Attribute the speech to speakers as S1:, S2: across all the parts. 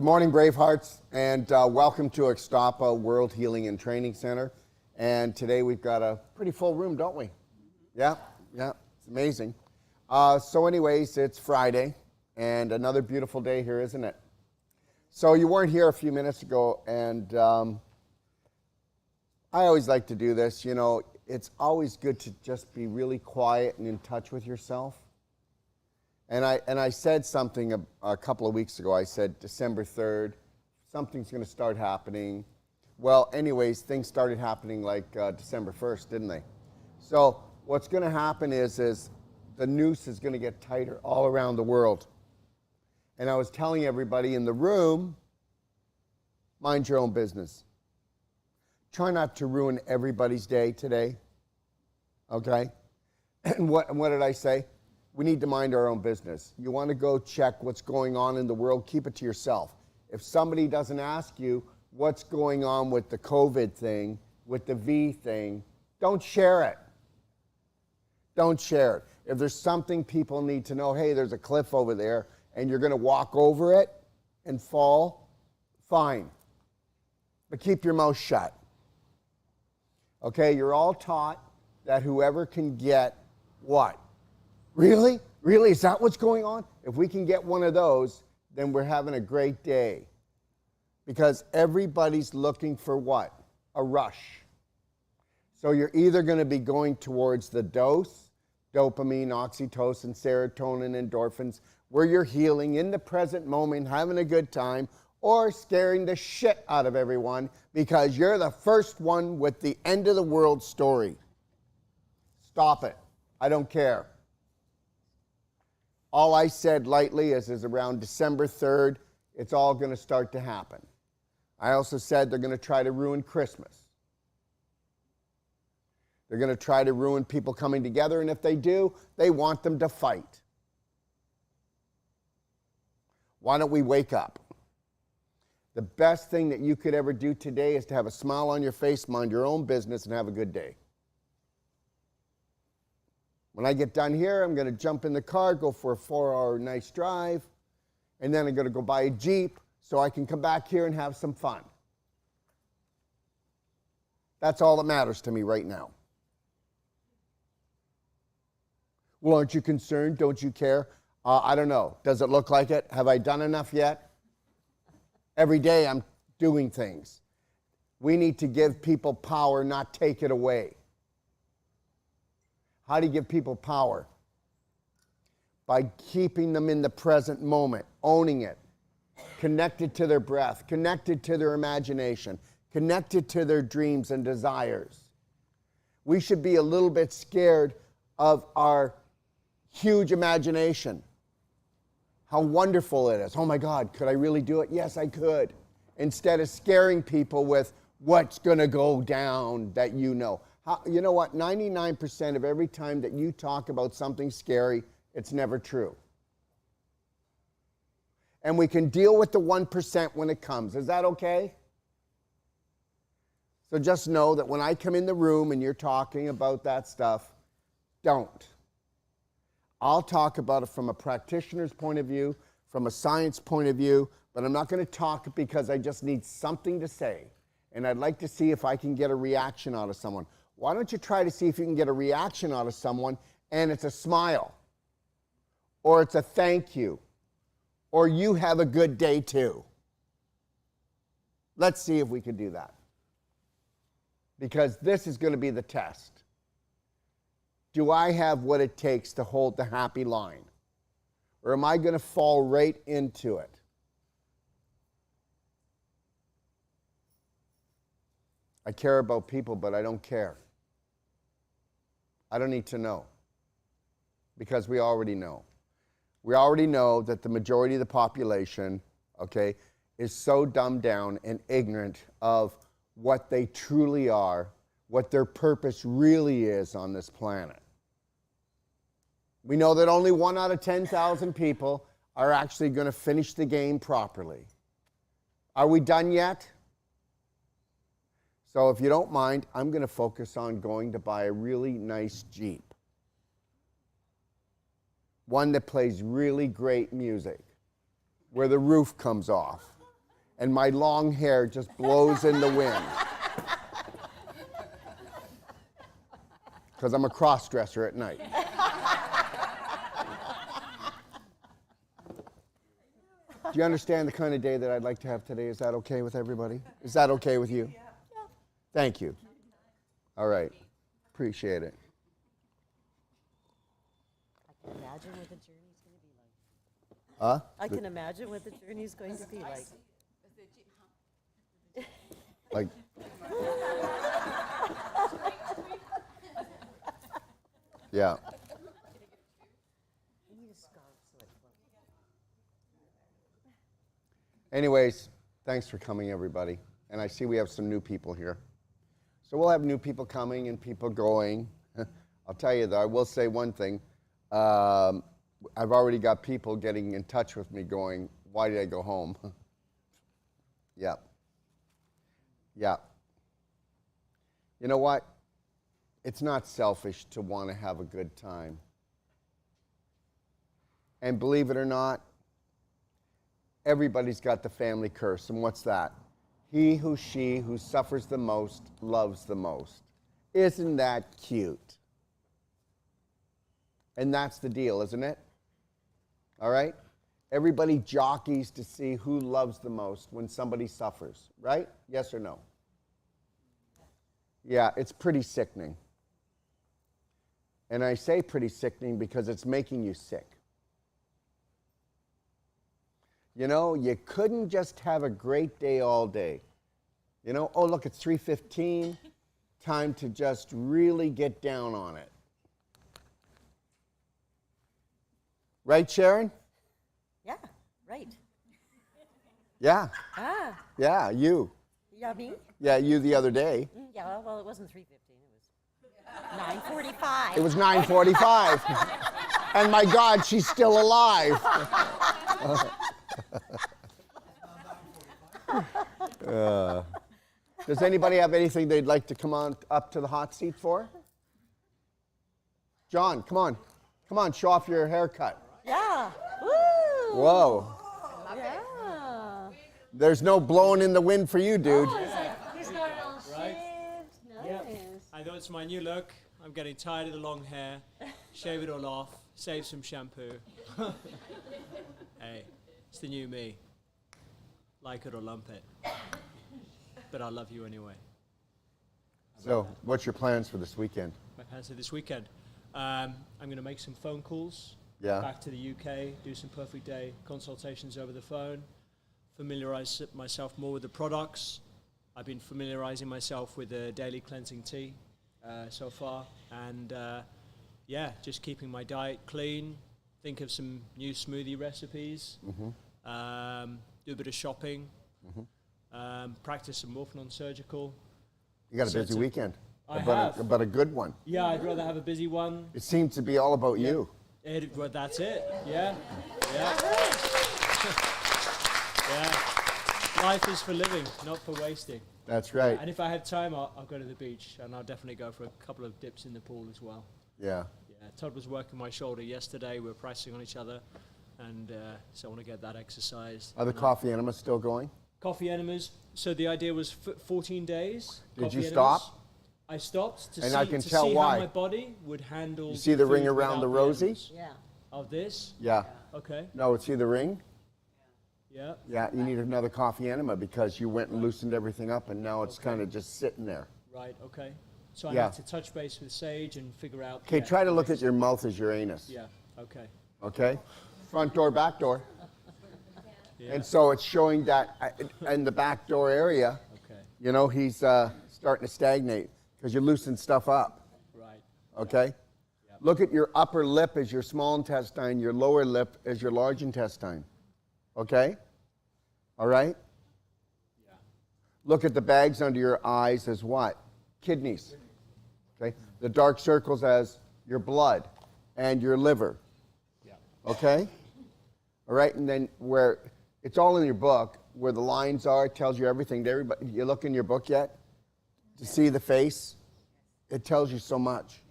S1: morning, Bravehearts, and welcome to Ixtapa World Healing and Training Center. And today we've got a pretty full room, don't we? Yeah, it's amazing. So anyways, it's Friday, and another beautiful day here, isn't it? So you weren't here a few minutes ago, and I always like to do this. You know, it's always good to just be really quiet and in touch with yourself. And I said something a couple of weeks ago. I said December 3rd, something's going to start happening. Well, anyways, things started happening like December 1st, didn't they? So what's going to happen is the noose is going to get tighter all around the world. And I was telling everybody in the room, mind your own business. Try not to ruin everybody's day today, okay? And what did I say? We need to mind our own business. You want to go check what's going on in the world, keep it to yourself. If somebody doesn't ask you what's going on with the COVID thing, with the V thing, don't share it. Don't share it. If there's something people need to know, hey, there's a cliff over there, and you're going to walk over it and fall, fine. But keep your mouth shut. Okay, you're all taught that whoever can get what? Really? Really? Is that what's going on? If we can get one of those, then we're having a great day. Because everybody's looking for what? A rush. So you're either going to be going towards the dose, dopamine, oxytocin, serotonin, endorphins, where you're healing in the present moment, having a good time, or scaring the shit out of everyone because you're the first one with the end of the world story. Stop it. I don't care. All I said lightly is around December 3rd, it's all going to start to happen. I also said they're going to try to ruin Christmas. They're going to try to ruin people coming together, and if they do, they want them to fight. Why don't we wake up? The best thing that you could ever do today is to have a smile on your face, mind your own business, and have a good day. When I get done here, I'm going to jump in the car, go for a 4-hour nice drive, and then I'm going to go buy a Jeep so I can come back here and have some fun. That's all that matters to me right now. Well, aren't you concerned? Don't you care? I don't know. Does it look like it? Have I done enough yet? Every day I'm doing things. We need to give people power, not take it away. How do you give people power? By keeping them in the present moment, owning it, connected to their breath, connected to their imagination, connected to their dreams and desires. We should be a little bit scared of our huge imagination. How wonderful it is. Oh my God, could I really do it? Yes, I could. Instead of scaring people with what's going to go down that you know. You know what? 99% of every time that you talk about something scary, it's never true. And we can deal with the 1% when it comes. Is that okay? So just know that when I come in the room and you're talking about that stuff, don't. I'll talk about it from a practitioner's point of view, from a science point of view, but I'm not going to talk because I just need something to say. And I'd like to see if I can get a reaction out of someone. Why don't you try to see if you can get a reaction out of someone and it's a smile, or it's a thank you, or you have a good day too. Let's see if we can do that. Because this is going to be the test. Do I have what it takes to hold the happy line? Or am I going to fall right into it? I care about people, but I don't care. I don't need to know. Because we already know. We already know that the majority of the population, okay, is so dumbed down and ignorant of what they truly are, what their purpose really is on this planet. We know that only 1 out of 10,000 people are actually going to finish the game properly. Are we done yet? So if you don't mind, I'm going to focus on going to buy a really nice Jeep. One that plays really great music, where the roof comes off. and my long hair just blows in the wind. Because I'm a cross-dresser at night. Do you understand the kind of day that I'd like to have today? Is that okay with everybody? Is that okay with you? Yeah. Thank you. All right. Appreciate it.
S2: I can imagine what the journey's going to be like.
S1: Huh?
S2: I can imagine what the journey's going to be like.
S1: Like. Yeah. Anyways, thanks for coming, everybody. And I see we have some new people here. So we'll have new people coming and people going. I'll tell you, though, I will say one thing. I've already got people getting in touch with me going, why did I go home? Yeah. Yeah. You know what? It's not selfish to want to have a good time. And believe it or not, everybody's got the family curse. And what's that? He who suffers the most loves the most. Isn't that cute? And that's the deal, isn't it? All right? Everybody jockeys to see who loves the most when somebody suffers, right? Yes or no? Yeah, it's pretty sickening. And I say pretty sickening because it's making you sick. You know, you couldn't just have a great day all day. You know, oh, look, it's 3:15. Time to just really get down on it. Right, Sharon?
S2: Yeah, right.
S1: Yeah.
S2: Ah.
S1: Yeah, you.
S2: Yeah, me?
S1: Yeah, you the other day.
S2: Yeah, well, it wasn't 3:15. It was 9:45.
S1: It was 9:45. And my God, she's still alive. Does anybody have anything they'd like to come on up to the hot seat for? John, come on. Come on, show off your haircut.
S2: Yeah. Woo!
S1: Whoa.
S2: Yeah.
S1: There's no blowing in the wind for you, dude.
S2: Oh, he's got it all shaved. Nice.
S3: Yep. I thought it's my new look. I'm getting tired of the long hair. Shave it all off. Save some shampoo. Hey, it's the new me. Like it or lump it. But I love you anyway.
S1: So, what's your plans for this weekend?
S3: My plans for this weekend. I'm going to make some phone calls back to the UK, do some perfect day consultations over the phone, familiarize myself more with the products. I've been familiarizing myself with the daily cleansing tea so far, and yeah, just keeping my diet clean, think of some new smoothie recipes, do a bit of shopping, practice some more non-surgical.
S1: You got a busy weekend.
S3: I
S1: but
S3: have.
S1: But a good one.
S3: Yeah, I'd rather have a busy one.
S1: It seems to be all about you.
S3: Well, that's it. Yeah. Yeah. Yeah. Life is for living, not for wasting.
S1: That's right.
S3: And if I have time, I'll go to the beach, and I'll definitely go for a couple of dips in the pool as well.
S1: Yeah.
S3: Yeah. Todd was working my shoulder yesterday. We were pressing on each other, and so I want to get that exercise.
S1: Are the coffee enemas still going?
S3: Coffee enemas. So the idea was 14 days.
S1: Did you
S3: enemas.
S1: stop?
S3: I stopped to
S1: And
S3: see,
S1: I can tell
S3: how
S1: why.
S3: my body would handle.
S1: You see the ring
S3: food
S1: around the
S3: without
S1: rosy?
S3: enemas.
S2: Yeah.
S3: Of this?
S1: Yeah.
S3: Okay.
S1: No, see the ring?
S3: Yeah.
S1: Yeah, you need another coffee enema because you went and loosened everything up and now it's kind of just sitting there.
S3: Right. Okay. So I
S1: Yeah.
S3: need to touch base with Sage and figure out.
S1: Okay, try to look at your mouth as your anus.
S3: Yeah. Okay.
S1: Okay? Front door, back door.
S3: Yeah.
S1: And so it's showing that in the back door area,
S3: Okay.
S1: you know, he's starting to stagnate because you loosen stuff up.
S3: Right.
S1: Okay?
S3: Yeah.
S1: Look at your upper lip as your small intestine, your lower lip as your large intestine. Okay? All right?
S3: Yeah.
S1: Look at the bags under your eyes as what? Kidneys. Okay? The dark circles as your blood and your liver.
S3: Yeah.
S1: Okay? All right? And then where it's all in your book, where the lines are, it tells you everything to everybody. You look in your book yet? To see the face? It tells you so much.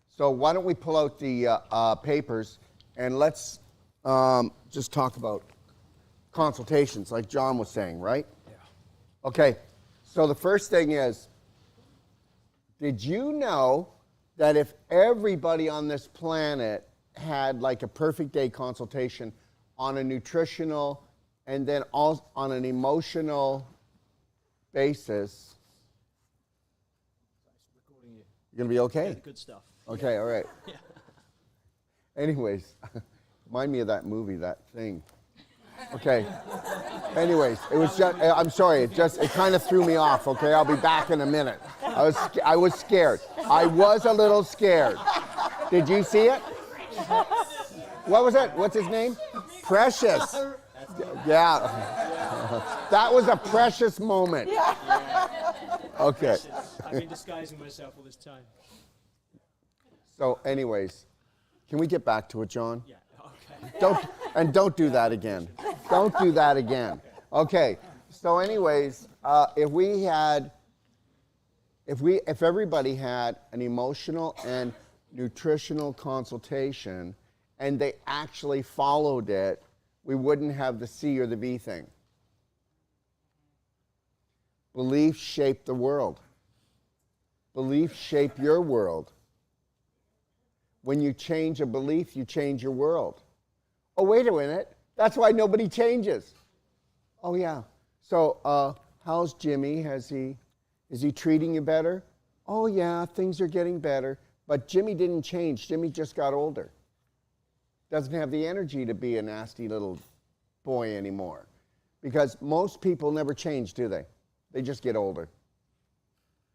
S1: So why don't we pull out the papers and let's just talk about consultations, like John was saying, right?
S3: Yeah.
S1: Okay, so the first thing is, did you know that if everybody on this planet had like a perfect day consultation on a nutritional and then also on an emotional basis,
S3: Recording you.
S1: you're gonna be okay?
S3: Yeah, good stuff.
S1: Okay, all right.
S3: Yeah.
S1: Anyways, remind me of that movie, that thing. Okay. Anyways, it was just, I'm sorry, it kind of threw me off, okay? I'll be back in a minute. I was scared. I was a little scared. Did you see it? What was it? What's his name? Precious. Yeah. That was a precious moment. Okay.
S3: I've been disguising myself all this time.
S1: So anyways, can we get back to it, John?
S3: Yeah, okay.
S1: Don't do that again. Don't do that again. Okay. So anyways, if everybody had an emotional and nutritional consultation and they actually followed it, we wouldn't have the C or the V thing. Beliefs shape the world. Beliefs shape your world. When you change a belief, you change your world. Oh, wait a minute. That's why nobody changes. Oh, yeah. So, how's Jimmy? Is he treating you better? Oh, yeah, things are getting better. But Jimmy didn't change. Jimmy just got older. Doesn't have the energy to be a nasty little boy anymore. Because most people never change, do they? They just get older.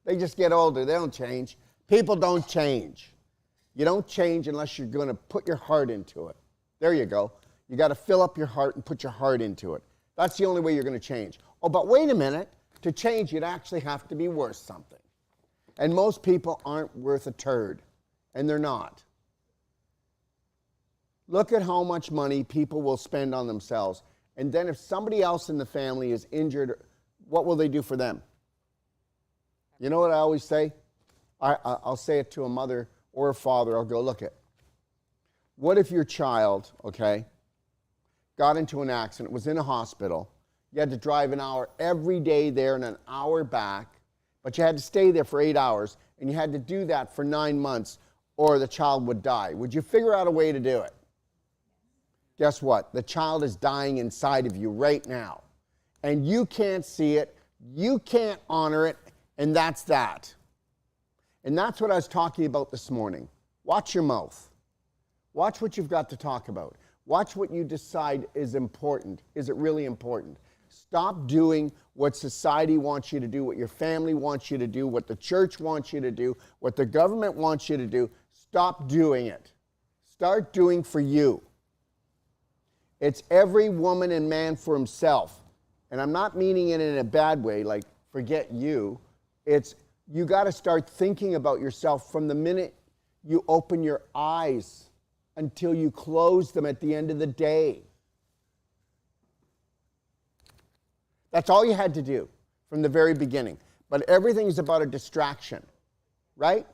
S1: They just get older. They don't change. People don't change. You don't change unless you're going to put your heart into it. There you go. You got to fill up your heart and put your heart into it. That's the only way you're going to change. Oh, but wait a minute. To change, you'd actually have to be worth something. And most people aren't worth a turd. And they're not. Look at how much money people will spend on themselves. And then if somebody else in the family is injured, what will they do for them? You know what I always say? I'll say it to a mother or a father. I'll go, look it. What if your child, okay, got into an accident, was in a hospital, you had to drive an hour every day there and an hour back, but you had to stay there for 8 hours, and you had to do that for 9 months, or the child would die. Would you figure out a way to do it? Guess what? The child is dying inside of you right now. And you can't see it, you can't honor it, and that's that. And that's what I was talking about this morning. Watch your mouth. Watch what you've got to talk about. Watch what you decide is important. Is it really important? Stop doing what society wants you to do, what your family wants you to do, what the church wants you to do, what the government wants you to do. Stop doing it. Start doing for you. It's every woman and man for himself. And I'm not meaning it in a bad way, like forget you. It's you got to start thinking about yourself from the minute you open your eyes until you close them at the end of the day. That's all you had to do from the very beginning. But everything's about a distraction, right?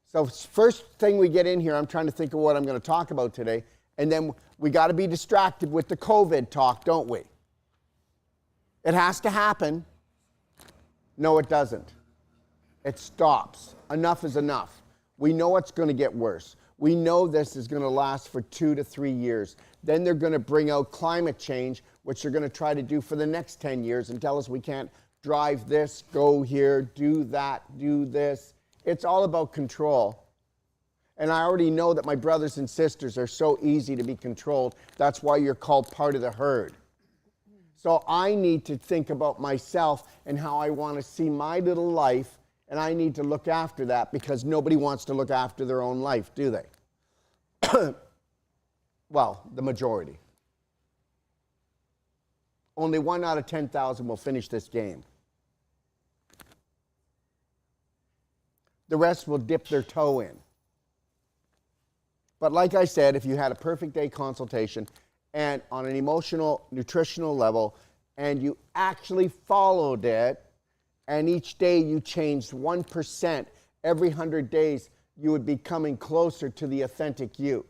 S1: So first thing we get in here, I'm trying to think of what I'm going to talk about today, and then we got to be distracted with the COVID talk, don't we? It has to happen. No, it doesn't. It stops. Enough is enough. We know it's going to get worse. We know this is going to last for 2 to 3 years. Then they're going to bring out climate change, which they're going to try to do for the next 10 years and tell us we can't drive this, go here, do that, do this. It's all about control. And I already know that my brothers and sisters are so easy to be controlled. That's why you're called part of the herd. So I need to think about myself and how I want to see my little life, and I need to look after that because nobody wants to look after their own life, do they? Well, the majority. Only 1 out of 10,000 will finish this game. The rest will dip their toe in. But like I said, if you had a perfect day consultation and on an emotional, nutritional level, and you actually followed it, and each day you changed 1%, every 100 days you would be coming closer to the authentic you.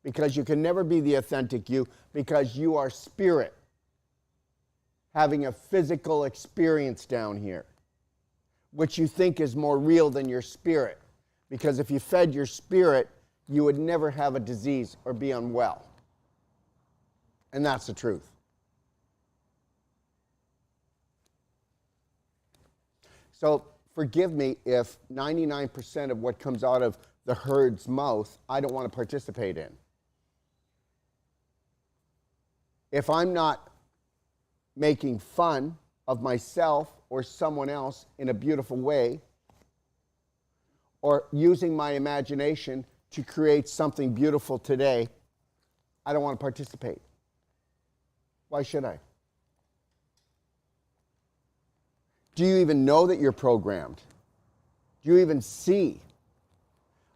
S1: because you can never be the authentic you, because you are spirit having a physical experience down here, which you think is more real than your spirit. Because if you fed your spirit, you would never have a disease or be unwell. And that's the truth. So forgive me if 99% of what comes out of the herd's mouth, I don't want to participate in. If I'm not making fun of myself or someone else in a beautiful way, or using my imagination to create something beautiful today, I don't want to participate. Why should I? Do you even know that you're programmed? Do you even see?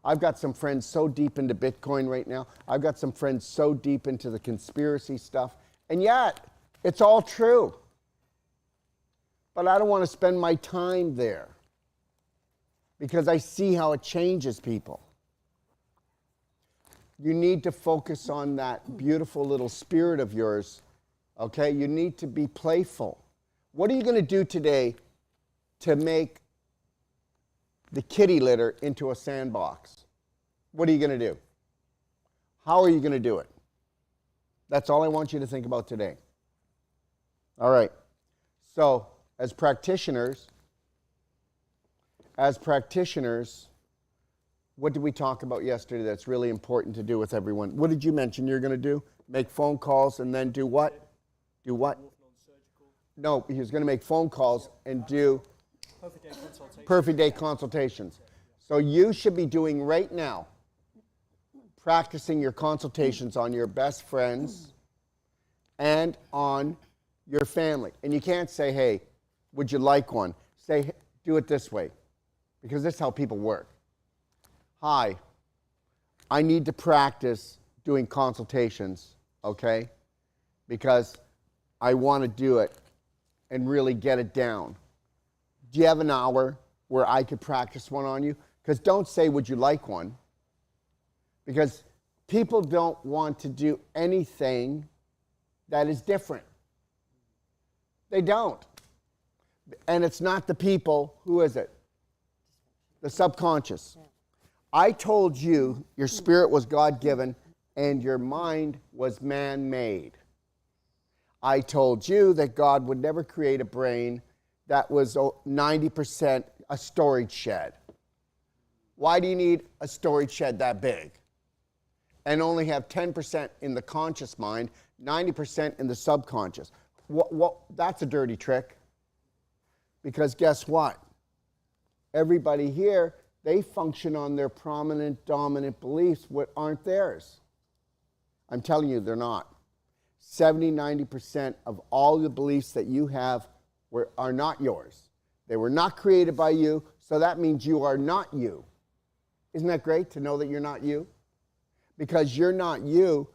S1: I've got some friends so deep into Bitcoin right now. I've got some friends so deep into the conspiracy stuff. And yet, it's all true. But I don't want to spend my time there because I see how it changes people. You need to focus on that beautiful little spirit of yours, okay? You need to be playful. What are you going to do today to make the kitty litter into a sandbox? What are you going to do? How are you going to do it? That's all I want you to think about today. All right. So, as practitioners, what did we talk about yesterday that's really important to do with everyone? What did you mention you're going to do? Make phone calls and then do what? Do what? No, he was going to make phone calls and do perfect day consultations. So you should be doing right now, practicing your consultations on your best friends and on your family. And you can't say, hey, would you like one? Say, do it this way, because this is how people work. Hi, I need to practice doing consultations, okay? Because I want to do it and really get it down. Do you have an hour where I could practice one on you? Because don't say, would you like one? Because people don't want to do anything that is different. They don't. And it's not the people, who is it? The subconscious. Yeah. I told you your spirit was God-given and your mind was man-made. I told you that God would never create a brain that was 90% a storage shed. Why do you need a storage shed that big? And only have 10% in the conscious mind, 90% in the subconscious. That's a dirty trick. Because guess what? Everybody here, they function on their prominent, dominant beliefs, what aren't theirs. I'm telling you, they're not. 70, 90% of all the beliefs that you have are not yours. They were not created by you, so that means you are not you. Isn't that great to know that you're not you? Because you're not you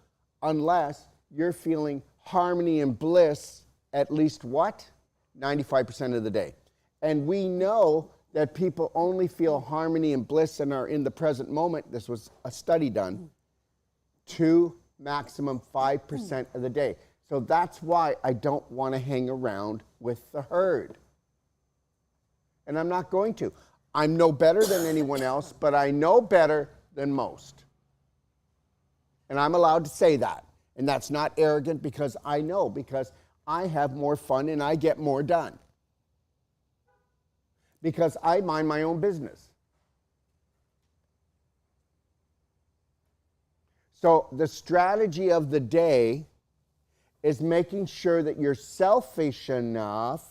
S1: unless you're feeling harmony and bliss at least what? 95% of the day. And we know that people only feel harmony and bliss and are in the present moment. This was a study done. 2, maximum 5% of the day. So that's why I don't want to hang around with the herd. And I'm not going to. I'm no better than anyone else, but I know better than most. And I'm allowed to say that. And that's not arrogant because I know, because I have more fun and I get more done. Because I mind my own business. So the strategy of the day is making sure that you're selfish enough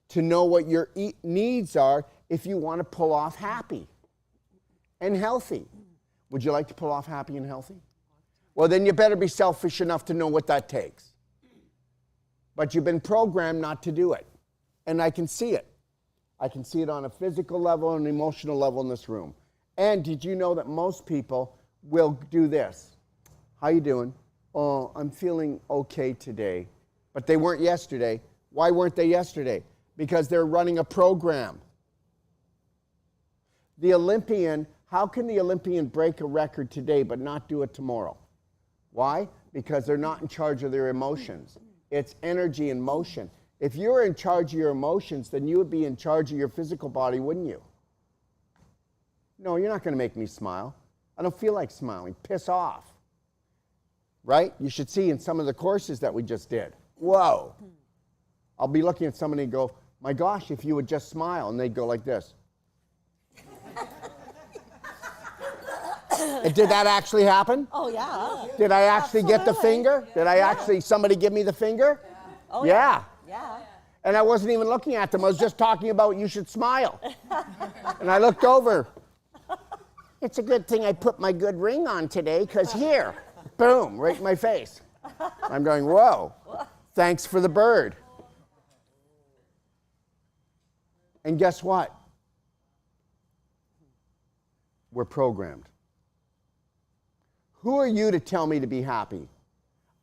S1: to know what your needs are if you want to pull off happy and healthy. Would you like to pull off happy and healthy? Well, then you better be selfish enough to know what that takes. But you've been programmed not to do it. And I can see it. I can see it on a physical level and an emotional level in this room. And did you know that most people will do this? How you doing? Oh, I'm feeling okay today. But they weren't yesterday. Why weren't they yesterday? Because they're running a program. The Olympian, how can the Olympian break a record today but not do it tomorrow? Why? Because they're not in charge of their emotions. It's energy and motion. If you were in charge of your emotions, then you would be in charge of your physical body, wouldn't you? No, you're not going to make me smile. I don't feel like smiling. Piss off. Right? You should see in some of the courses that we just did. Whoa. I'll be looking at somebody and go, my gosh, if you would just smile. And they'd go like this. Did that actually happen?
S2: Oh, yeah.
S1: Did I actually get the finger? Did I actually, somebody give me the finger?
S2: Oh,
S1: yeah.
S2: Yeah.
S1: And I wasn't even looking at them. I was just talking about you should smile. And I looked over. It's a good thing I put my good ring on today, because here, boom, right in my face. I'm going, whoa, thanks for the bird. And guess what? We're programmed. Who are you to tell me to be happy?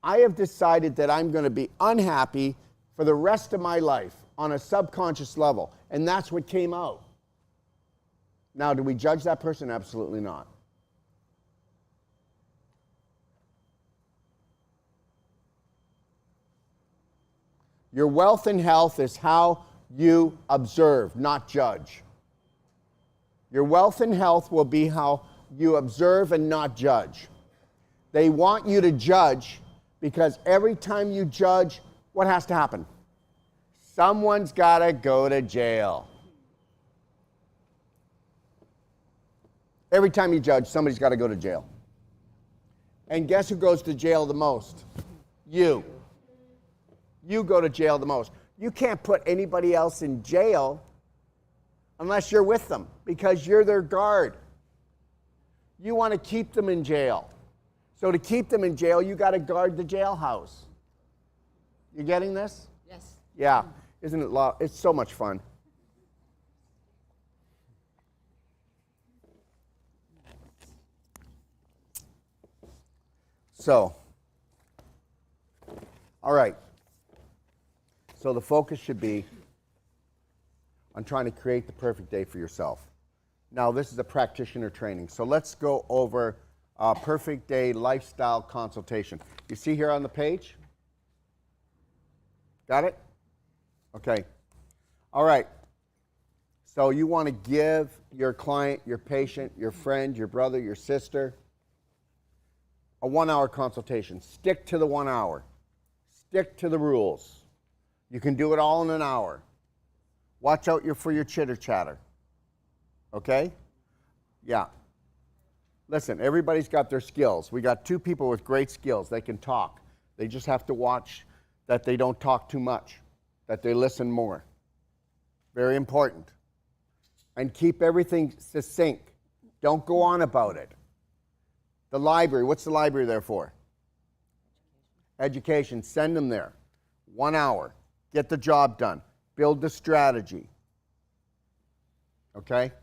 S1: I have decided that I'm going to be unhappy for the rest of my life on a subconscious level. And that's what came out. Now, do we judge that person? Absolutely not. Your wealth and health is how you observe, not judge. Your wealth and health will be how you observe and not judge. They want you to judge because every time you judge, what has to happen? Someone's got to go to jail. Every time you judge, somebody's got to go to jail. And guess who goes to jail the most? You. You go to jail the most. You can't put anybody else in jail unless you're with them, because you're their guard. You want to keep them in jail. So to keep them in jail, you got to guard the jailhouse. You getting this?
S2: Yes.
S1: Yeah. Isn't it it's so much fun. So, all right. So the focus should be on trying to create the perfect day for yourself. Now, this is a practitioner training. So let's go over a perfect day lifestyle consultation. You see here on the page? Got it? Okay. All right. So you want to give your client, your patient, your friend, your brother, your sister a 1-hour consultation. Stick to the 1 hour. Stick to the rules. You can do it all in an hour. Watch out for your chitter chatter. Okay? Yeah. Listen, everybody's got their skills. We got 2 people with great skills. They can talk. They just have to watch that they don't talk too much, that they listen more. Very important. And keep everything succinct. Don't go on about it. The library, what's the library there for? Education. Send them there. 1 hour. Get the job done. Build the strategy. Okay?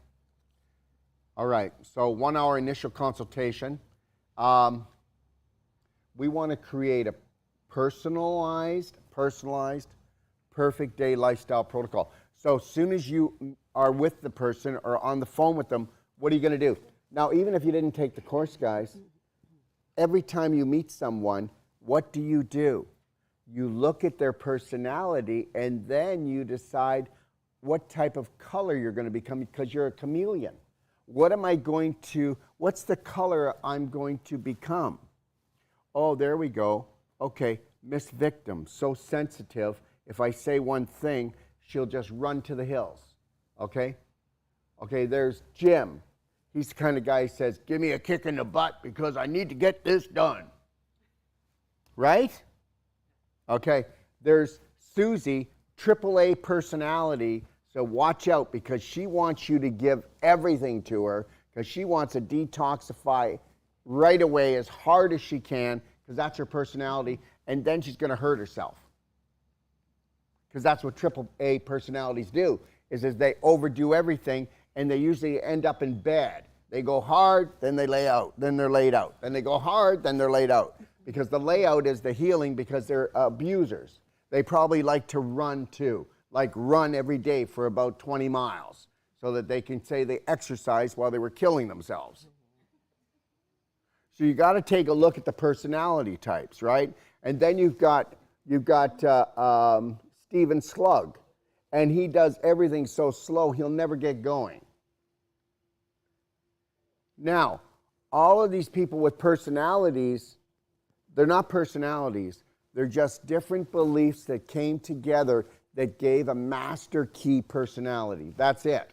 S1: All right. So 1 hour initial consultation. We want to create a personalized, perfect day lifestyle protocol. So as soon as you are with the person or on the phone with them, what are you going to do? Now, even if you didn't take the course, guys, every time you meet someone, what do? You look at their personality and then you decide what type of color you're going to become, because you're a chameleon. What's the color I'm going to become? Oh, there we go. Okay, Miss Victim, so sensitive. If I say one thing, she'll just run to the hills. Okay? Okay, there's Jim. He's the kind of guy who says, give me a kick in the butt because I need to get this done. Right? Okay, there's Susie, AAA personality, so watch out because she wants you to give everything to her because she wants to detoxify right away as hard as she can because that's her personality, and then she's going to hurt herself. Because that's what AAA personalities do, is they overdo everything, and they usually end up in bed. They go hard, then they lay out, then they're laid out. Then they go hard, then they're laid out. Because the layout is the healing because they're abusers. They probably like to run too, like run every day for about 20 miles so that they can say they exercised while they were killing themselves. So you got to take a look at the personality types, right? And then you've got Stephen Slug, and he does everything so slow he'll never get going. Now, all of these people with personalities, they're not personalities. They're just different beliefs that came together that gave a master key personality. That's it.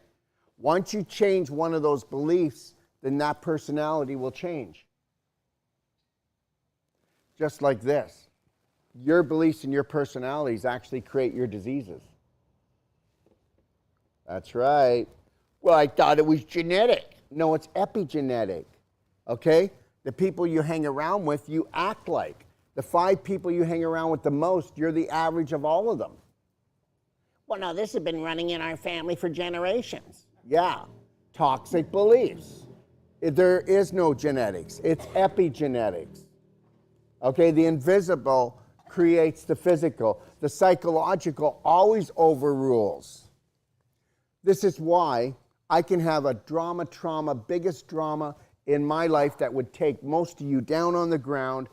S1: Once you change one of those beliefs, then that personality will change. Just like this. Your beliefs and your personalities actually create your diseases. That's right. Well, I thought it was genetic. No, it's epigenetic. Okay? The people you hang around with, you act like. The 5 people you hang around with the most, you're the average of all of them. Well, no, this has been running in our family for generations. Yeah. Toxic beliefs. There is no genetics. It's epigenetics. Okay? The invisible creates the physical. The psychological always overrules. This is why I can have a trauma, biggest drama in my life that would take most of you down on the ground,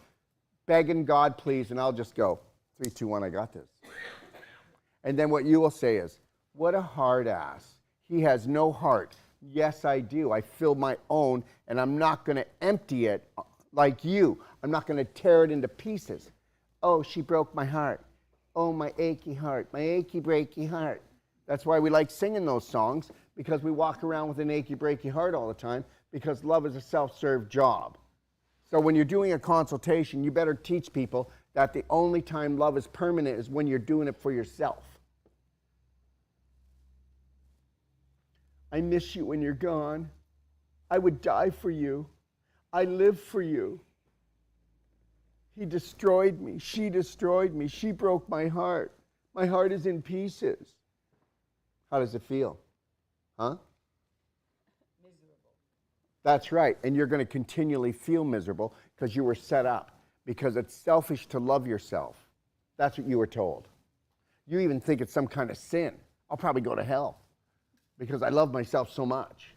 S1: begging God, please, and I'll just go, 3, 2, 1, I got this. And then what you will say is, what a hard ass. He has no heart. Yes, I do. I fill my own, and I'm not going to empty it like you. I'm not going to tear it into pieces. Oh, she broke my heart. Oh, my achy heart, my achy, breaky heart. That's why we like singing those songs, because we walk around with an achy, breaky heart all the time, because love is a self-serve job. So when you're doing a consultation, you better teach people that the only time love is permanent is when you're doing it for yourself. I miss you when you're gone. I would die for you. I live for you. He destroyed me. She destroyed me. She broke my heart. My heart is in pieces. How does it feel? Huh? Miserable. That's right. And you're going to continually feel miserable because you were set up. Because it's selfish to love yourself. That's what you were told. You even think it's some kind of sin. I'll probably go to hell because I love myself so much.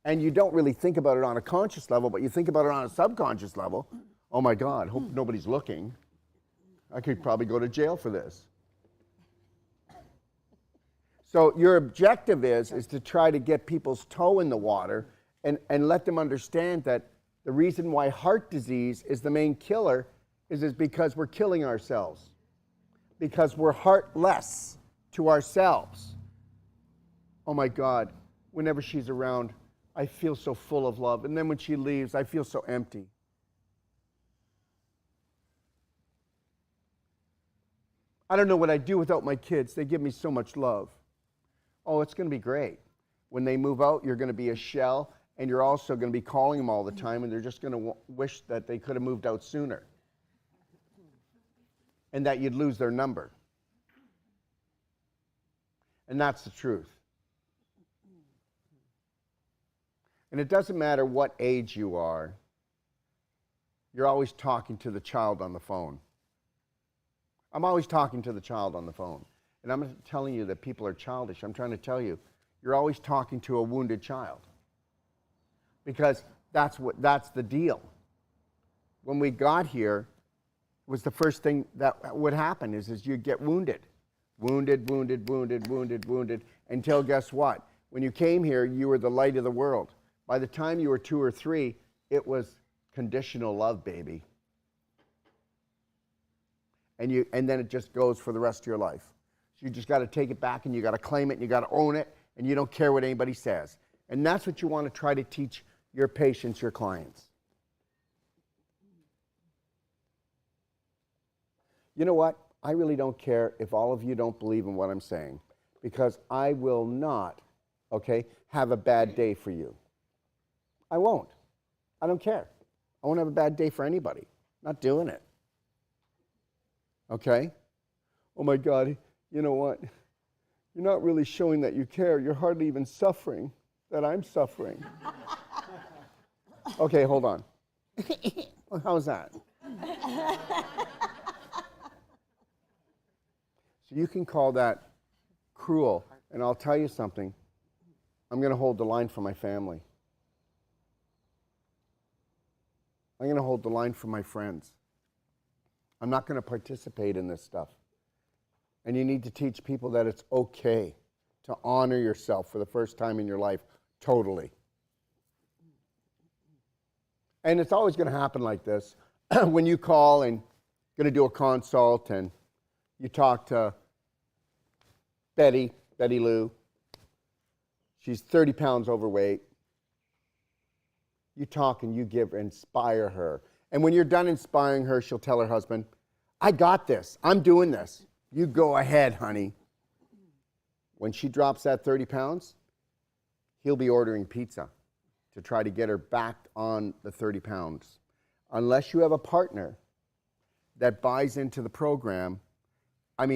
S1: And you don't really think about it on a conscious level, but you think about it on a subconscious level. Oh my God, hope nobody's looking. I could probably go to jail for this. So your objective is to try to get people's toe in the water and let them understand that the reason why heart disease is the main killer is because we're killing ourselves. Because we're heartless to ourselves. Oh my God, whenever she's around, I feel so full of love. And then when she leaves, I feel so empty. I don't know what I'd do without my kids. They give me so much love. Oh, it's going to be great. When they move out, you're going to be a shell, and you're also going to be calling them all the time, and they're just going to wish that they could have moved out sooner and that you'd lose their number. And that's the truth. And it doesn't matter what age you are, you're always talking to the child on the phone. I'm always talking to the child on the phone. And I'm not telling you that people are childish. I'm trying to tell you, you're always talking to a wounded child. Because that's the deal. When we got here, was the first thing that would happen is you'd get wounded. Wounded, until guess what? When you came here, you were the light of the world. By the time you were 2 or 3, it was conditional love, baby. And then it just goes for the rest of your life. So you just got to take it back, and you got to claim it, and you got to own it, and you don't care what anybody says. And that's what you want to try to teach your patients, your clients. You know what? I really don't care if all of you don't believe in what I'm saying, because I will not, have a bad day for you. I won't. I don't care. I won't have a bad day for anybody. Not doing it. Okay? Oh my God, you know what? You're not really showing that you care. You're hardly even suffering that I'm suffering. Okay, hold on. How's that? So you can call that cruel, and I'll tell you something. I'm going to hold the line for my family. I'm going to hold the line for my friends. I'm not going to participate in this stuff. And you need to teach people that it's okay to honor yourself for the first time in your life, totally. And it's always going to happen like this. When you call and going to do a consult and you talk to Betty Lou, she's 30 pounds overweight. You talk and you inspire her. And when you're done inspiring her, she'll tell her husband, I got this. I'm doing this. You go ahead, honey. When she drops that 30 pounds, he'll be ordering pizza to try to get her back on the 30 pounds. Unless you have a partner that buys into the program,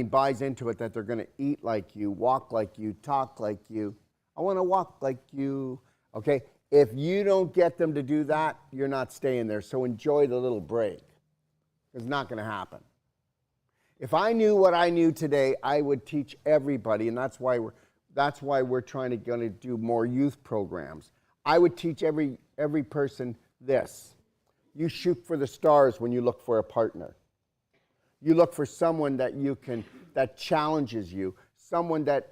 S1: buys into it that they're going to eat like you, walk like you, talk like you. I want to walk like you. Okay? If you don't get them to do that, you're not staying there. So enjoy the little break. It's not going to happen. If I knew what I knew today, I would teach everybody, and that's why we're going to do more youth programs. I would teach every person this. You shoot for the stars when you look for a partner. You look for someone that challenges you, someone that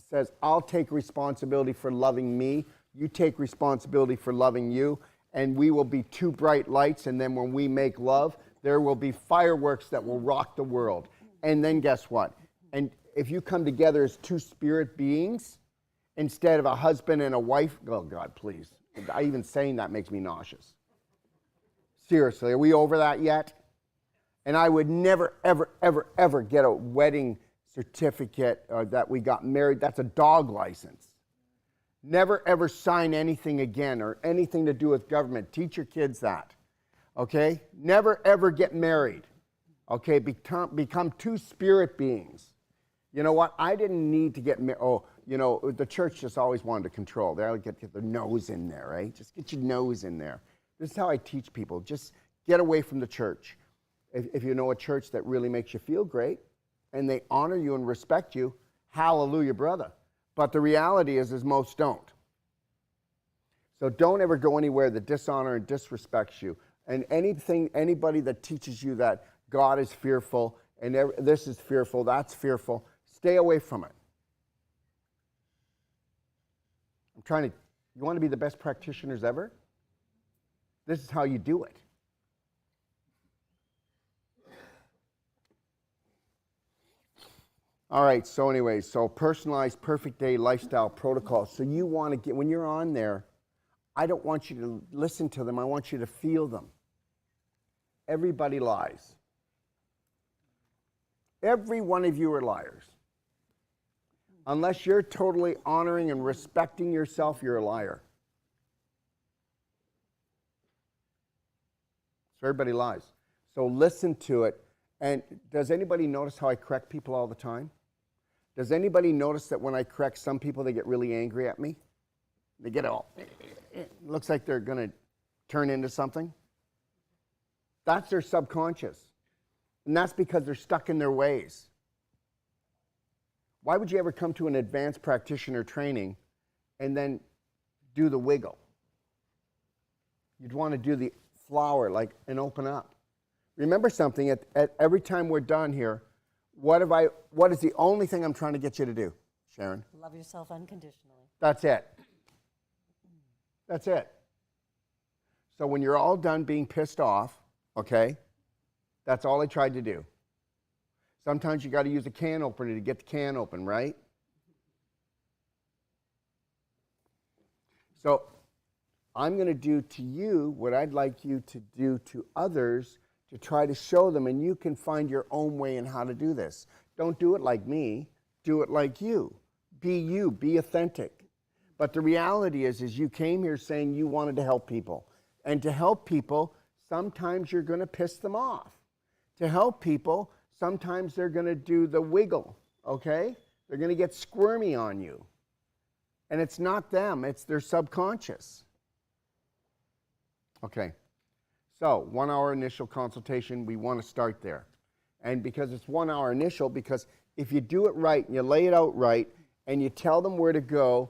S1: says, I'll take responsibility for loving me, you take responsibility for loving you, and we will be two bright lights, and then when we make love, there will be fireworks that will rock the world. And then guess what? And if you come together as two spirit beings, instead of a husband and a wife, oh God, please. Even saying that makes me nauseous. Seriously, are we over that yet? And I would never, ever, ever, ever get a wedding certificate that we got married. That's a dog license. Never, ever sign anything again or anything to do with government. Teach your kids that. Okay? Never, ever get married. Okay? Become two spirit beings. You know what? I didn't need to get married. Oh, the church just always wanted to control. They'll get their nose in there, right? Just get your nose in there. This is how I teach people. Just get away from the church. If you know a church that really makes you feel great and they honor you and respect you, hallelujah, brother. But the reality is most don't. So don't ever go anywhere that dishonor and disrespects you. And anybody that teaches you that God is fearful and this is fearful, that's fearful, stay away from it. You want to be the best practitioners ever? This is how you do it. All right, so anyways, personalized perfect day lifestyle protocol. So you want to get, when you're on there, I don't want you to listen to them, I want you to feel them. Everybody lies. Every one of you are liars. Unless you're totally honoring and respecting yourself, you're a liar. So everybody lies. So listen to it. And does anybody notice how I correct people all the time? Does anybody notice that when I correct some people, they get really angry at me? They get all, it looks like they're going to turn into something. That's their subconscious. And that's because they're stuck in their ways. Why would you ever come to an advanced practitioner training and then do the wiggle? You'd want to do the flower and open up. Remember something, at every time we're done here, what is the only thing I'm trying to get you to do, Sharon?
S2: Love yourself unconditionally.
S1: That's it. That's it. So when you're all done being pissed off, okay, that's all I tried to do. Sometimes you got to use a can opener to get the can open, right? So I'm going to do to you what I'd like you to do to others to try to show them, and you can find your own way in how to do this. Don't do it like me. Do it like you. Be authentic. But the reality is you came here saying you wanted to help people. And to help people, sometimes you're going to piss them off. To help people, sometimes they're going to do the wiggle, okay? They're going to get squirmy on you. And it's not them, it's their subconscious. Okay, so 1 hour initial consultation, we want to start there. And because it's 1 hour initial, because if you do it right and you lay it out right and you tell them where to go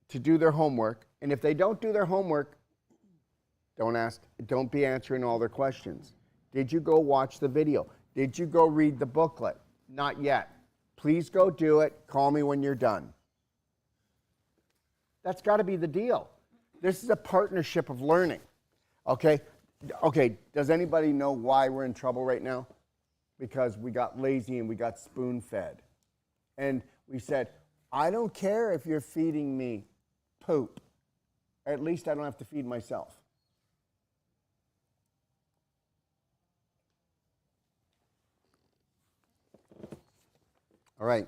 S1: to do their homework, and if they don't do their homework, Don't be answering all their questions. Did you go watch the video? Did you go read the booklet? Not yet. Please go do it. Call me when you're done. That's got to be the deal. This is a partnership of learning. Okay? Okay, does anybody know why we're in trouble right now? Because we got lazy and we got spoon-fed. And we said, I don't care if you're feeding me poop. At least I don't have to feed myself. All right.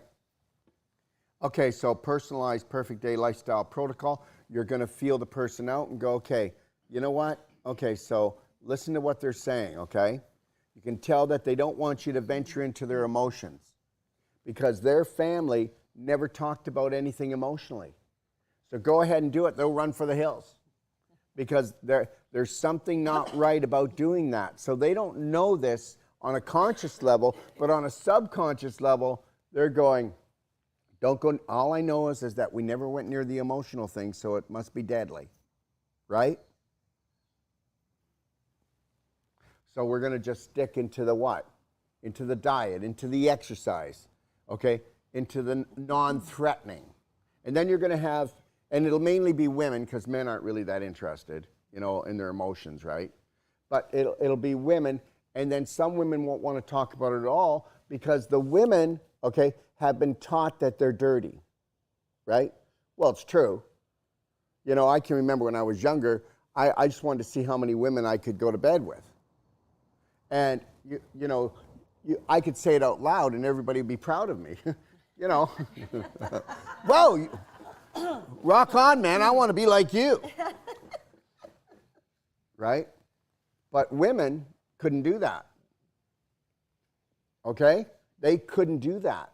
S1: Okay, so personalized perfect day lifestyle protocol. You're going to feel the person out and go, okay, you know what? Okay, so listen to what they're saying, okay? You can tell that they don't want you to venture into their emotions because their family never talked about anything emotionally. So go ahead and do it. They'll run for the hills because there's something not right about doing that. So they don't know this on a conscious level, but on a subconscious level, they're going, don't go. All I know is that we never went near the emotional thing, so it must be deadly, right? So we're going to just stick into the what? Into the diet, into the exercise, okay? Into the non-threatening. And then you're going to have, and it'll mainly be women because men aren't really that interested, you know, in their emotions, right? But it'll be women, and then some women won't want to talk about it at all because the women, okay, have been taught that they're dirty, right? Well, it's true. You know, I can remember when I was younger, I just wanted to see how many women I could go to bed with. And, you know, I could say it out loud and everybody would be proud of me. You know, whoa, rock on, man, I want to be like you. Right? But women couldn't do that. Okay? They couldn't do that.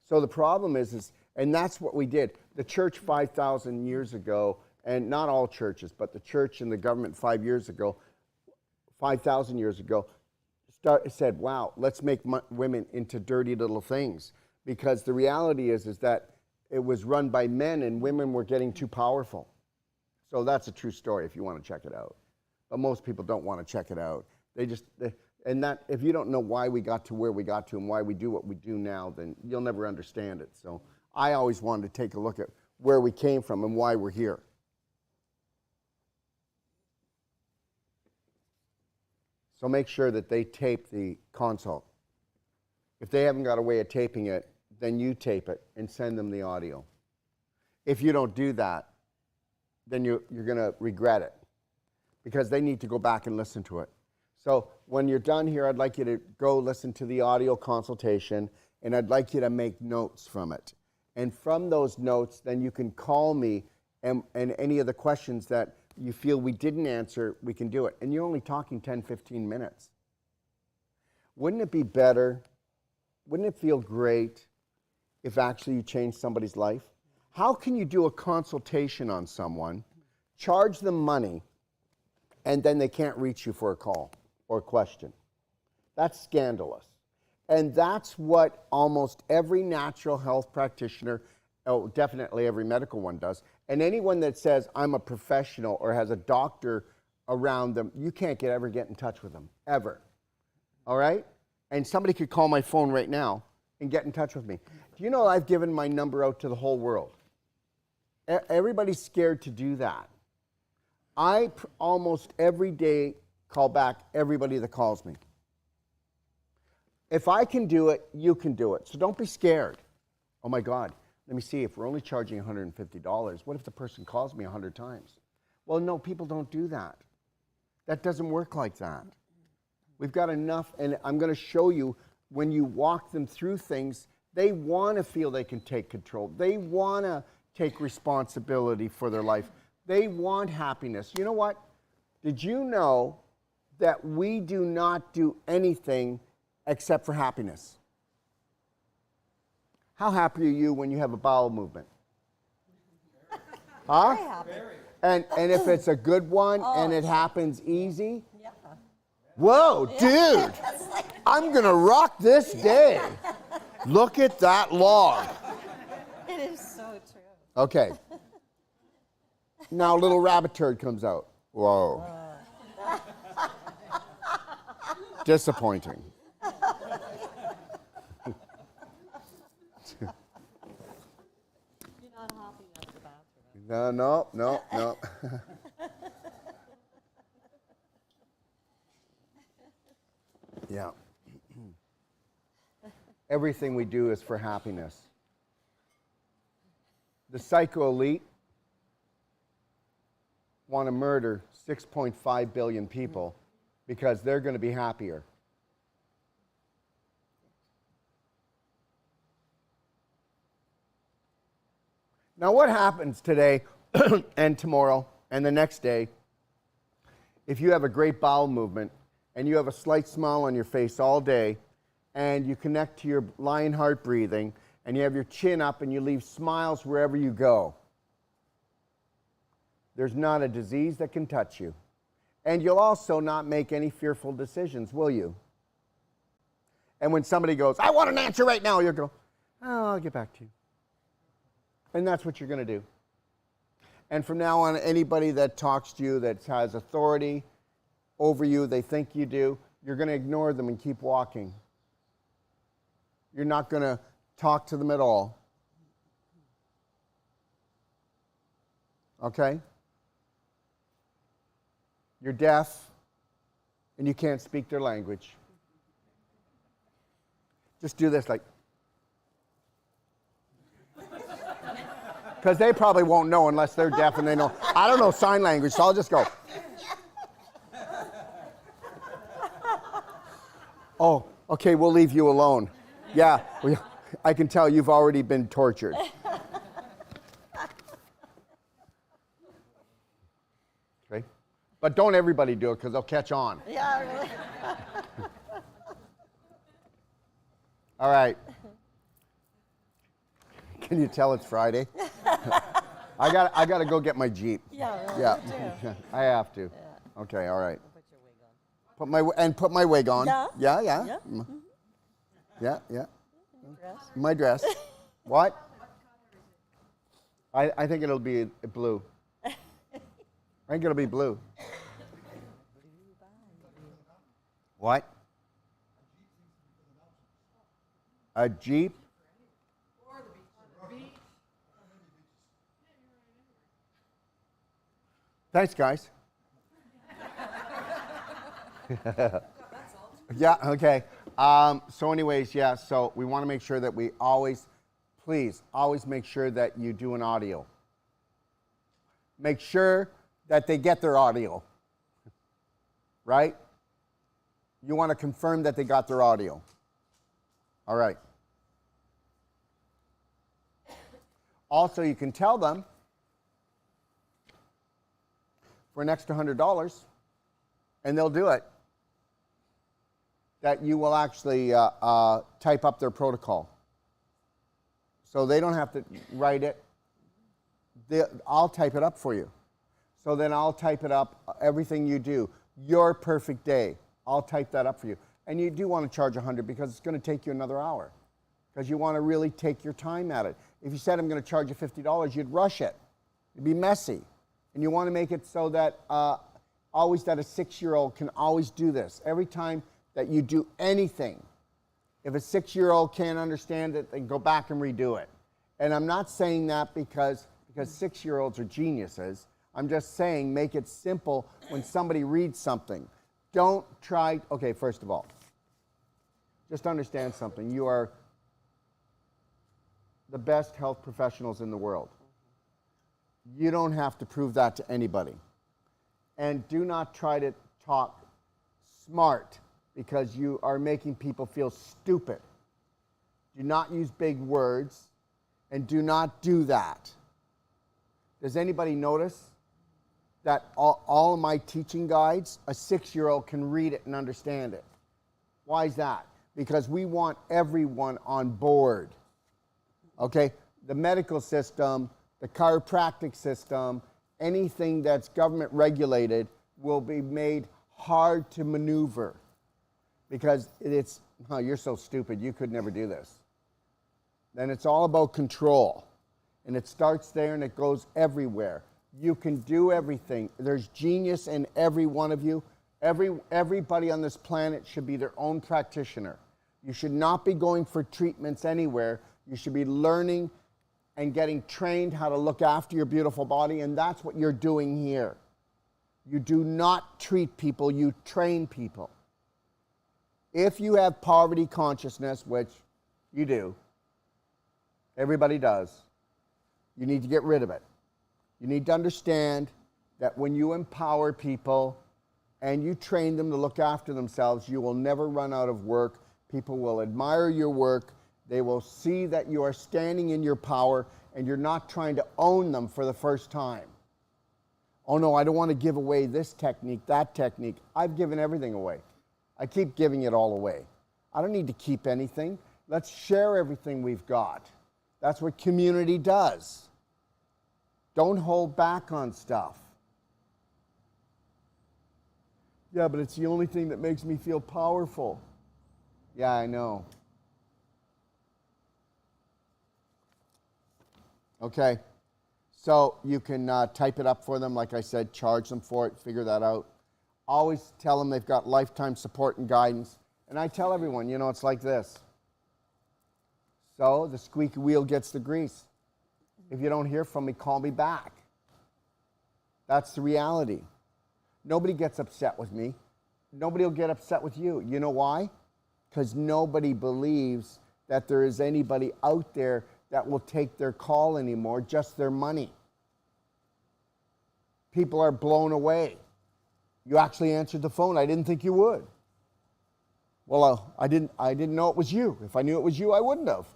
S1: So the problem is, and that's what we did. The church 5,000 years ago, and not all churches, but the church and the government 5,000 years ago, said, wow, let's make women into dirty little things. Because the reality is that it was run by men and women were getting too powerful. So that's a true story if you want to check it out. But most people don't want to check it out. And that, if you don't know why we got to where we got to and why we do what we do now, then you'll never understand it. So I always wanted to take a look at where we came from and why we're here. So make sure that they tape the consult. If they haven't got a way of taping it, then you tape it and send them the audio. If you don't do that, then you're going to regret it because they need to go back and listen to it. So when you're done here, I'd like you to go listen to the audio consultation, and I'd like you to make notes from it. And from those notes, then you can call me, and any of the questions that you feel we didn't answer, we can do it. And you're only talking 10, 15 minutes. Wouldn't it be better, wouldn't it feel great if actually you changed somebody's life? How can you do a consultation on someone, charge them money, and then they can't reach you for a call or a question? That's scandalous. And that's what almost every natural health practitioner, oh, definitely every medical one does. And anyone that says, I'm a professional or has a doctor around them, you can't ever get in touch with them, ever. All right? And somebody could call my phone right now and get in touch with me. Do you know I've given my number out to the whole world? Everybody's scared to do that. I almost every day call back everybody that calls me. If I can do it, you can do it. So don't be scared. Oh my God, let me see, if we're only charging $150, what if the person calls me 100 times? Well, no, people don't do that. That doesn't work like that. We've got enough, and I'm going to show you when you walk them through things, they want to feel they can take control. They want to take responsibility for their life. They want happiness. You know what? Did you know that we do not do anything except for happiness? How happy are you when you have a bowel movement? Huh?
S2: Very happy.
S1: And if it's a good one and it happens easy? Yeah. Whoa, dude! I'm going to rock this day. Look at that log.
S2: It is so true.
S1: Okay. Now a little rabbit turd comes out. Whoa. Disappointing.
S2: You're not hopping out of the bathroom.
S1: No. Yeah. Everything we do is for happiness. The psycho elite want to murder 6.5 billion people because they're going to be happier. Now, what happens today and tomorrow and the next day if you have a great bowel movement and you have a slight smile on your face all day and you connect to your lion heart breathing and you have your chin up and you leave smiles wherever you go? There's not a disease that can touch you. And you'll also not make any fearful decisions, will you? And when somebody goes, I want an answer right now, you'll go, oh, I'll get back to you. And that's what you're going to do. And from now on, anybody that talks to you, that has authority over you, they think you do, you're going to ignore them and keep walking. You're not going to talk to them at all. Okay? You're deaf and you can't speak their language. Just do this like, because they probably won't know unless they're deaf and they know. I don't know sign language, so I'll just go. Oh, okay, we'll leave you alone. Yeah, I can tell you've already been tortured. Okay? But don't everybody do it because they'll catch on.
S2: Yeah, really.
S1: All right. Can you tell it's Friday? I got to go get my Jeep.
S2: Yeah, really,
S1: Yeah,
S2: you do.
S1: I have to.
S2: Yeah.
S1: Okay, all right.
S2: Put your wig on.
S1: Put my wig on.
S2: Yeah.
S1: Yeah.
S2: Yeah.
S1: Mm. Yeah.
S2: Dress.
S1: My dress. What? I think it'll be blue. I think it'll be blue. What? A Jeep? Thanks, guys. Yeah, okay. So anyways, yeah, so we want to make sure that we always, please, always make sure that you do an audio. Make sure that they get their audio, right? You want to confirm that they got their audio. All right. Also, you can tell them for an extra $100, and they'll do it, that you will actually type up their protocol. So they don't have to write it. I'll type it up for you. So then I'll type it up, everything you do, your perfect day, I'll type that up for you. And you do want to charge $100 because it's going to take you another hour, because you want to really take your time at it. If you said I'm going to charge you $50, you'd rush it. It'd be messy. And you want to make it so that always that a 6-year-old can always do this. Every time that you do anything, if a 6-year-old can't understand it, then go back and redo it. And I'm not saying that because 6-year-olds are geniuses. I'm just saying make it simple when somebody reads something. Don't try, okay, first of all, just understand something. You are the best health professionals in the world. You don't have to prove that to anybody. And do not try to talk smart because you are making people feel stupid. Do not use big words and do not do that. Does anybody notice that all of my teaching guides, a 6-year-old can read it and understand it? Why is that? Because we want everyone on board. Okay? The medical system, the chiropractic system, anything that's government regulated will be made hard to maneuver because it's, oh, you're so stupid, you could never do this. Then it's all about control. And it starts there and it goes everywhere. You can do everything. There's genius in every one of you. Everybody on this planet should be their own practitioner. You should not be going for treatments anywhere. You should be learning and getting trained how to look after your beautiful body, and that's what you're doing here. You do not treat people, you train people. If you have poverty consciousness, which you do, everybody does, you need to get rid of it. You need to understand that when you empower people and you train them to look after themselves, you will never run out of work. People will admire your work. They will see that you are standing in your power and you're not trying to own them for the first time. Oh no, I don't want to give away this technique, that technique. I've given everything away. I keep giving it all away. I don't need to keep anything. Let's share everything we've got. That's what community does. Don't hold back on stuff. Yeah, but it's the only thing that makes me feel powerful. Yeah, I know. Okay, so you can type it up for them, like I said, charge them for it, figure that out. Always tell them they've got lifetime support and guidance. And I tell everyone, you know, it's like this. So the squeaky wheel gets the grease. If you don't hear from me, call me back. That's the reality. Nobody gets upset with me. Nobody will get upset with you. You know why? Because nobody believes that there is anybody out there that will take their call anymore, just their money. People are blown away. You actually answered the phone. I didn't think you would. Well, I didn't know it was you. If I knew it was you, I wouldn't have.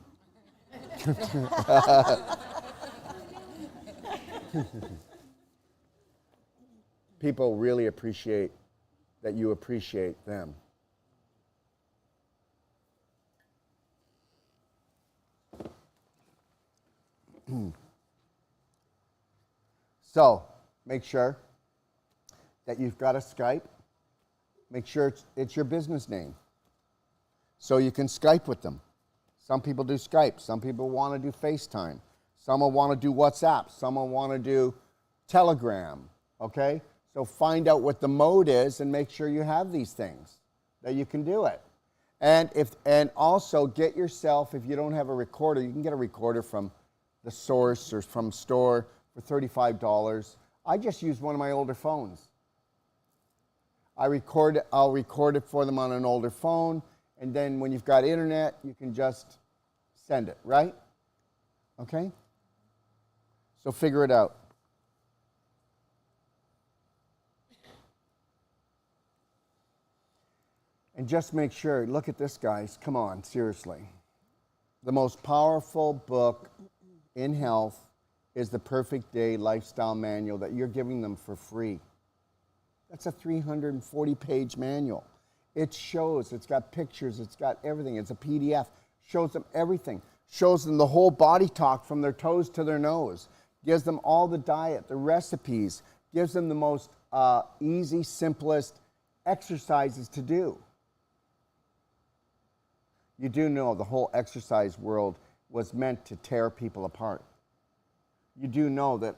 S1: People really appreciate that you appreciate them. So, make sure that you've got a Skype. Make sure it's your business name. So you can Skype with them. Some people do Skype. Some people want to do FaceTime. Some will want to do WhatsApp. Some will want to do Telegram. Okay? So find out what the mode is and make sure you have these things, that you can do it. And also get yourself, if you don't have a recorder, you can get a recorder from the source or from store for $35. I just use one of my older phones. I'll record it for them on an older phone, and then when you've got internet, you can just send it, right? Okay? So figure it out. And just make sure, look at this, guys. Come on, seriously. The most powerful book in health is the Perfect Day Lifestyle Manual that you're giving them for free. That's a 340-page manual. It shows, it's got pictures, it's got everything. It's a PDF. Shows them everything. Shows them the whole body talk from their toes to their nose. Gives them all the diet, the recipes. Gives them the most easy, simplest exercises to do. You do know the whole exercise world was meant to tear people apart. You do know that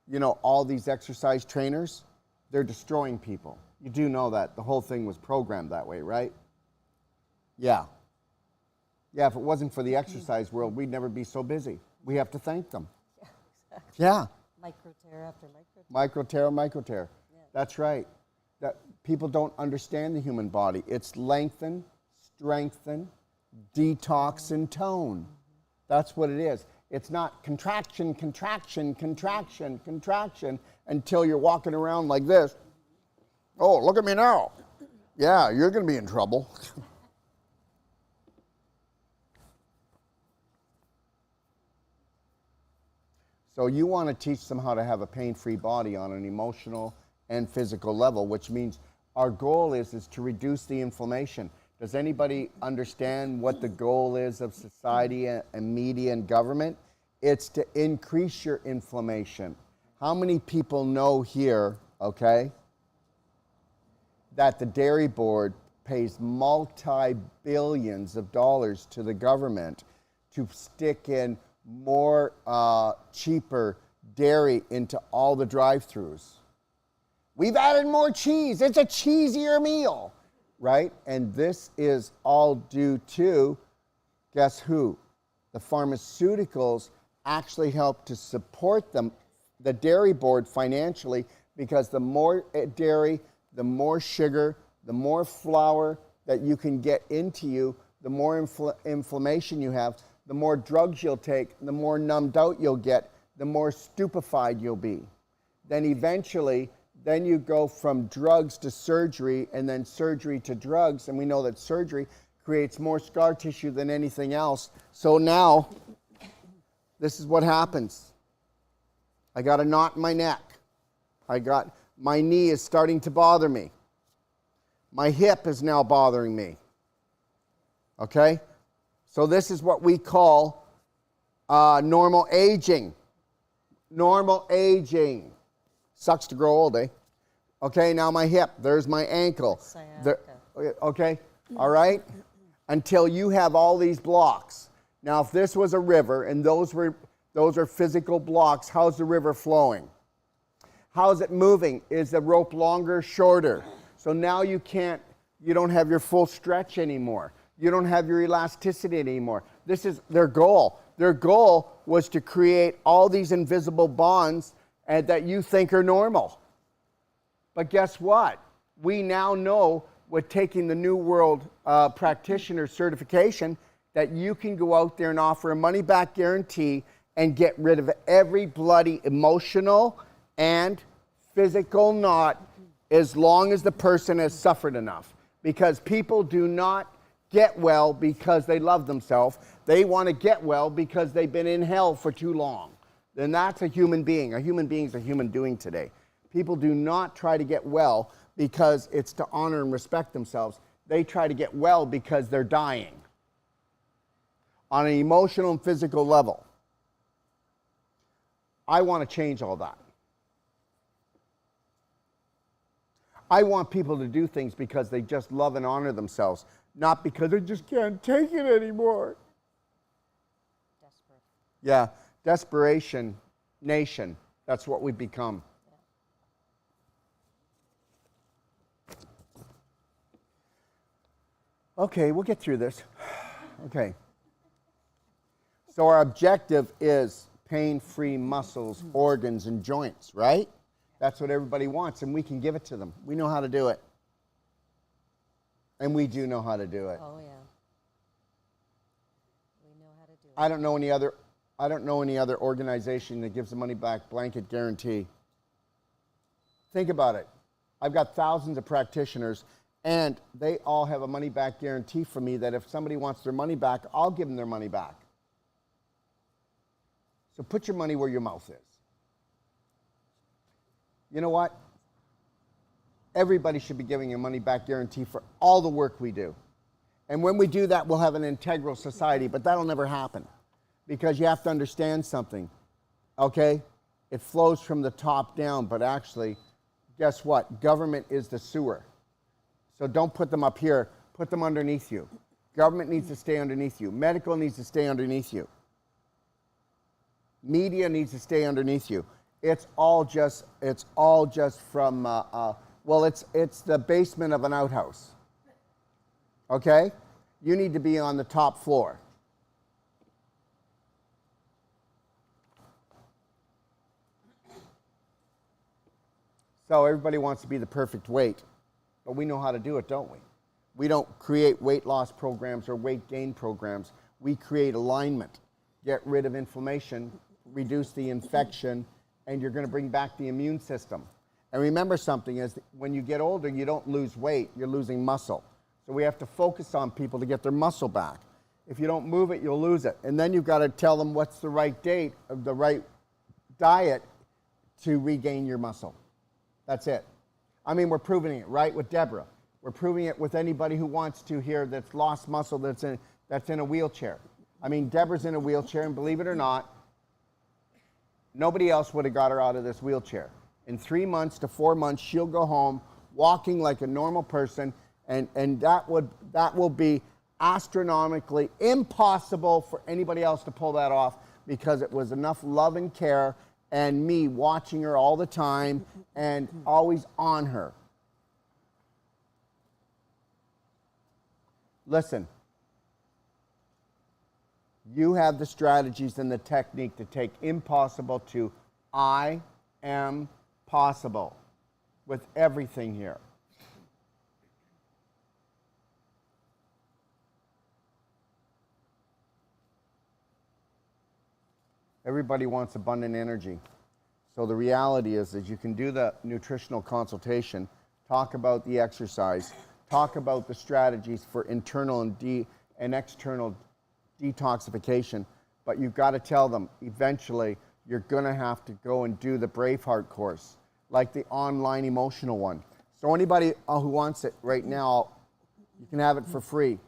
S1: you know, all these exercise trainers, they're destroying people. You do know that. The whole thing was programmed that way, right? Yeah. Yeah, if it wasn't for the exercise world, we'd never be so busy. We have to thank them.
S2: Yeah, exactly.
S1: Yeah.
S2: Micro tear after
S1: Micro tear. Yeah. That's right. That people don't understand the human body. It's lengthen, strengthen, detox, and tone. That's what it is. It's not contraction, contraction, contraction, contraction until you're walking around like this. Oh, look at me now. Yeah, you're going to be in trouble. So you want to teach them how to have a pain-free body on an emotional and physical level, which means our goal is to reduce the inflammation. Does anybody understand what the goal is of society and media and government? It's to increase your inflammation. How many people know here, okay, that the dairy board pays multi-billions of dollars to the government to stick in more cheaper dairy into all the drive-thrus. We've added more cheese. It's a cheesier meal, right? And this is all due to, guess who? The pharmaceuticals actually help to support them, the dairy board financially, because the more dairy, the more sugar, the more flour that you can get into you, the more inflammation you have, the more drugs you'll take, the more numbed out you'll get, the more stupefied you'll be. Then eventually, then you go from drugs to surgery, and then surgery to drugs, and we know that surgery creates more scar tissue than anything else. So now, this is what happens. I got a knot in my neck. My knee is starting to bother me. My hip is now bothering me. Okay? So this is what we call normal aging. Normal aging. Sucks to grow old, eh? Okay, now my hip. There's my ankle. Okay? All right? Until you have all these blocks. Now, if this was a river and those are physical blocks, how's the river flowing? How's it moving? Is the rope longer, shorter? So now you don't have your full stretch anymore. You don't have your elasticity anymore. This is their goal. Their goal was to create all these invisible bonds that you think are normal. But guess what? We now know, with taking the New World Practitioner certification, that you can go out there and offer a money-back guarantee and get rid of every bloody emotional and physical knot as long as the person has suffered enough. Because people do not get well because they love themselves. They want to get well because they've been in hell for too long. Then that's a human being. A human being is a human doing today. People do not try to get well because it's to honor and respect themselves. They try to get well because they're dying on an emotional and physical level. I want to change all that. I want people to do things because they just love and honor themselves, not because they just can't take it anymore.
S2: Desperate.
S1: Yeah, desperation nation. That's what we've become. Okay, we'll get through this. Okay. So our objective is pain-free muscles, organs, and joints, right? That's what everybody wants, and we can give it to them. We know how to do it. And we do know how to do it.
S2: Oh, yeah. We know how to do it.
S1: I don't know any other organization that gives a money-back blanket guarantee. Think about it. I've got thousands of practitioners, and they all have a money-back guarantee from me that if somebody wants their money back, I'll give them their money back. So put your money where your mouth is. You know what? Everybody should be giving a money-back guarantee for all the work we do. And when we do that, we'll have an integral society, but that'll never happen because you have to understand something, okay? It flows from the top down, but actually, guess what? Government is the sewer. So don't put them up here, put them underneath you. Government needs to stay underneath you. Medical needs to stay underneath you. Media needs to stay underneath you. It's all just from, well, it's the basement of an outhouse. Okay? You need to be on the top floor. So everybody wants to be the perfect weight, but we know how to do it, don't we? We don't create weight loss programs or weight gain programs. We create alignment, get rid of inflammation, reduce the infection, and you're going to bring back the immune system. And remember something, is when you get older, you don't lose weight, you're losing muscle. So we have to focus on people to get their muscle back. If you don't move it, you'll lose it. And then you've got to tell them what's the right date, of the right diet to regain your muscle. That's it. I mean, we're proving it, right, with Deborah. We're proving it with anybody who wants to here that's lost muscle, that's in a wheelchair. I mean, Deborah's in a wheelchair, and believe it or not, nobody else would have got her out of this wheelchair. In 3 months to 4 months, she'll go home walking like a normal person, and that will be astronomically impossible for anybody else to pull that off, because it was enough love and care and me watching her all the time and always on her. Listen, you have the strategies and the technique to take impossible to I am possible with everything here. Everybody wants abundant energy. So the reality is you can do the nutritional consultation, talk about the exercise, talk about the strategies for internal and external detoxification, but you've got to tell them eventually you're going to have to go and do the BRAVEHEART course, like the online emotional one. So anybody who wants it right now, you can have it for free.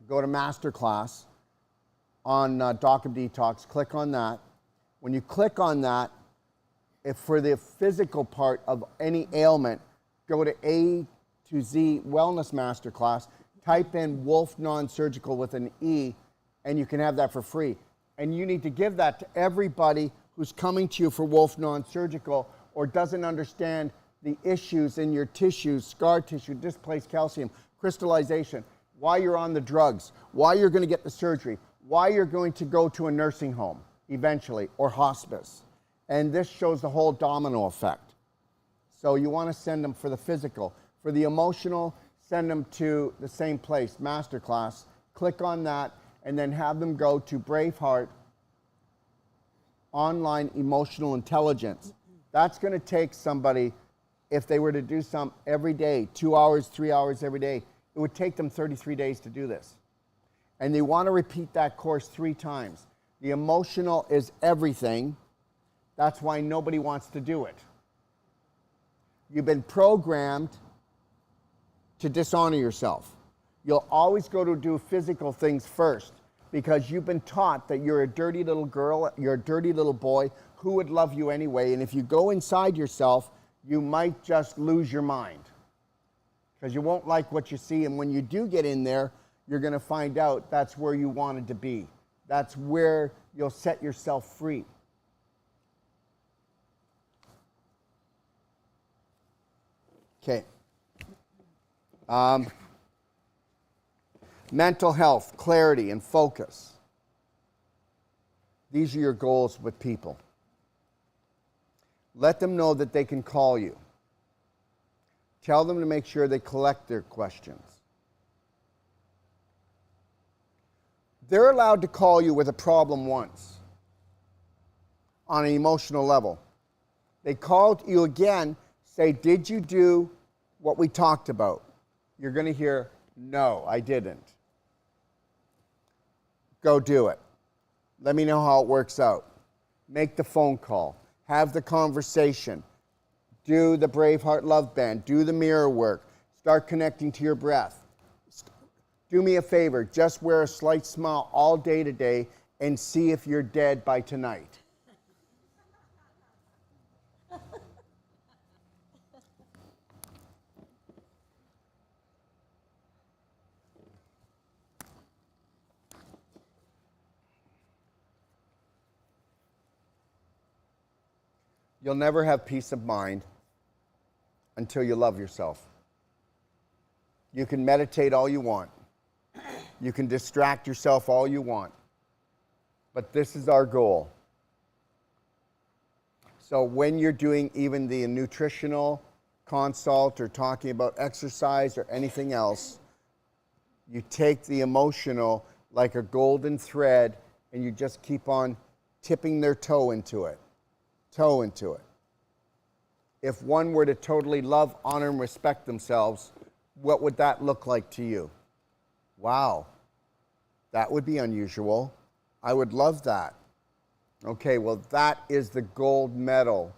S1: Go to Masterclass on Doc of Detox, click on that. When you click on that, if for the physical part of any ailment, go to A to Z Wellness Masterclass, type in Wolf Non-Surgical with an E, and you can have that for free. And you need to give that to everybody who's coming to you for Wolf Non-Surgical or doesn't understand the issues in your tissues, scar tissue, displaced calcium, crystallization, why you're on the drugs, why you're going to get the surgery, why you're going to go to a nursing home eventually or hospice. And this shows the whole domino effect. So you want to send them for the physical. For the emotional, send them to the same place, Masterclass. Click on that and then have them go to BRAVEHEART Online Emotional Intelligence. That's going to take somebody, if they were to do some every day, 2 hours, 3 hours every day, it would take them 33 days to do this. And they want to repeat that course 3 times. The emotional is everything. That's why nobody wants to do it. You've been programmed to dishonor yourself. You'll always go to do physical things first because you've been taught that you're a dirty little girl, you're a dirty little boy, who would love you anyway? And if you go inside yourself, you might just lose your mind because you won't like what you see. And when you do get in there, you're going to find out that's where you wanted to be. That's where you'll set yourself free. Okay. Mental health, clarity, and focus. These are your goals with people. Let them know that they can call you. Tell them to make sure they collect their questions. They're allowed to call you with a problem once on an emotional level. They called you again, say, did you do what we talked about? You're going to hear, no, I didn't. Go do it. Let me know how it works out. Make the phone call. Have the conversation. Do the BRAVEHEART Love Band. Do the mirror work. Start connecting to your breath. Do me a favor. Just wear a slight smile all day today and see if you're dead by tonight. You'll never have peace of mind until you love yourself. You can meditate all you want. You can distract yourself all you want. But this is our goal. So when you're doing even the nutritional consult or talking about exercise or anything else, you take the emotional like a golden thread and you just keep on tipping their toe into it. Toe into it. If one were to totally love, honor, and respect themselves, what would that look like to you? Wow, that would be unusual. I would love that. Okay, well, that is the gold medal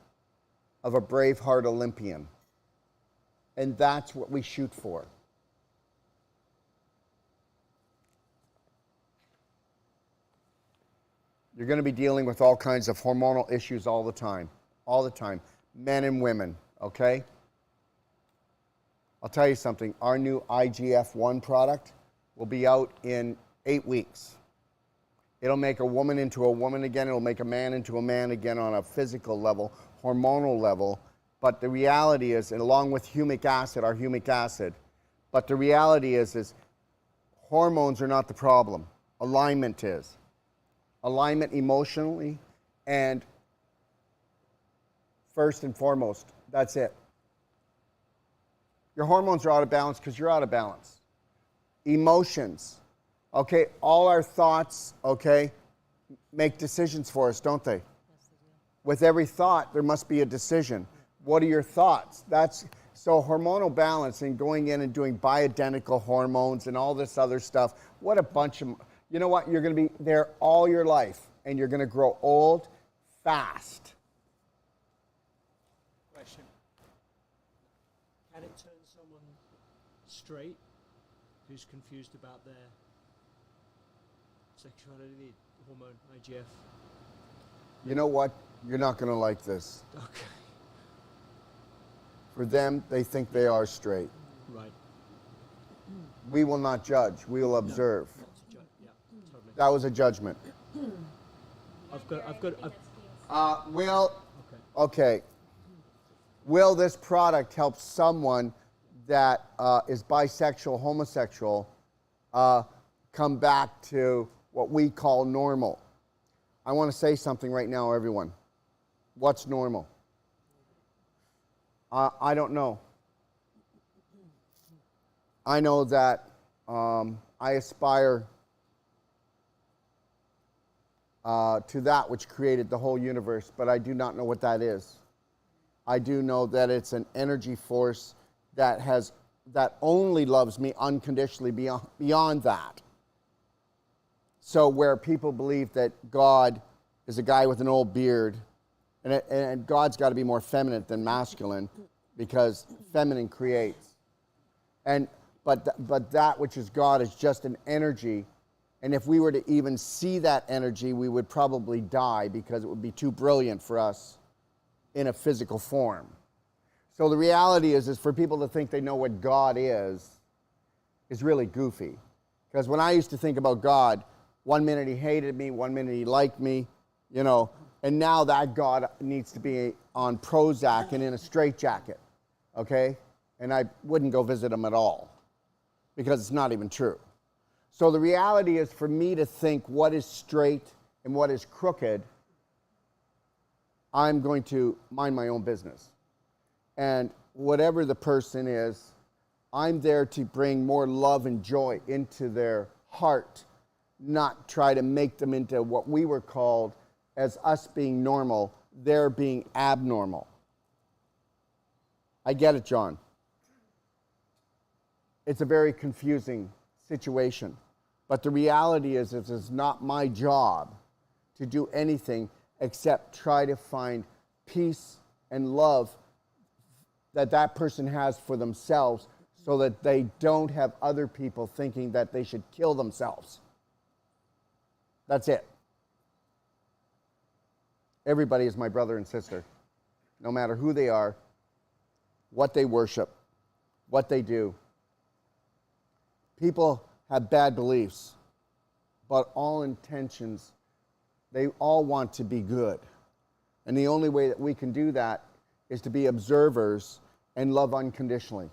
S1: of a BRAVEHEART Olympian. And that's what we shoot for. You're going to be dealing with all kinds of hormonal issues all the time, men and women, okay? I'll tell you something, our new IGF-1 product will be out in 8 weeks. It'll make a woman into a woman again. It'll make a man into a man again on a physical level, hormonal level. But the reality is, and along with humic acid, our humic acid, but the reality is hormones are not the problem. Alignment is. Alignment emotionally, and first and foremost, that's it. Your hormones are out of balance because you're out of balance. Emotions, okay, all our thoughts, okay, make decisions for us, don't they? Yes, they do. With every thought, there must be a decision. What are your thoughts? So hormonal balance and going in and doing bioidentical hormones and all this other stuff, what a bunch of, you know what, you're going to be there all your life and you're going to grow old fast.
S3: Question. Can it turn someone straight who's confused about their sexuality, hormone, IGF?
S1: You know what? You're not going to like this.
S3: Okay.
S1: For them, they think they are straight.
S3: Right.
S1: We will not judge. We will observe.
S3: Yeah, totally.
S1: That was a judgment. Will, okay. Will this product help someone that is bisexual, homosexual, come back to what we call normal? I want to say something right now, everyone. What's normal? I don't know. I know that I aspire to that which created the whole universe, but I do not know what that is. I do know that it's an energy force that only loves me unconditionally beyond that. So where people believe that God is a guy with an old beard, and God's got to be more feminine than masculine, because feminine creates. But that which is God is just an energy, and if we were to even see that energy, we would probably die because it would be too brilliant for us in a physical form. So the reality is for people to think they know what God is really goofy. Because when I used to think about God, 1 minute he hated me, 1 minute he liked me, you know, and now that God needs to be on Prozac and in a straitjacket, okay? And I wouldn't go visit him at all because it's not even true. So the reality is for me to think what is straight and what is crooked, I'm going to mind my own business. And whatever the person is, I'm there to bring more love and joy into their heart, not try to make them into what we were called as us being normal, they're being abnormal. I get it, John. It's a very confusing situation. But the reality is it's not my job to do anything except try to find peace and love that person has for themselves so that they don't have other people thinking that they should kill themselves. That's it. Everybody is my brother and sister, no matter who they are, what they worship, what they do. People have bad beliefs, but all intentions, they all want to be good. And the only way that we can do that is to be observers and love unconditionally.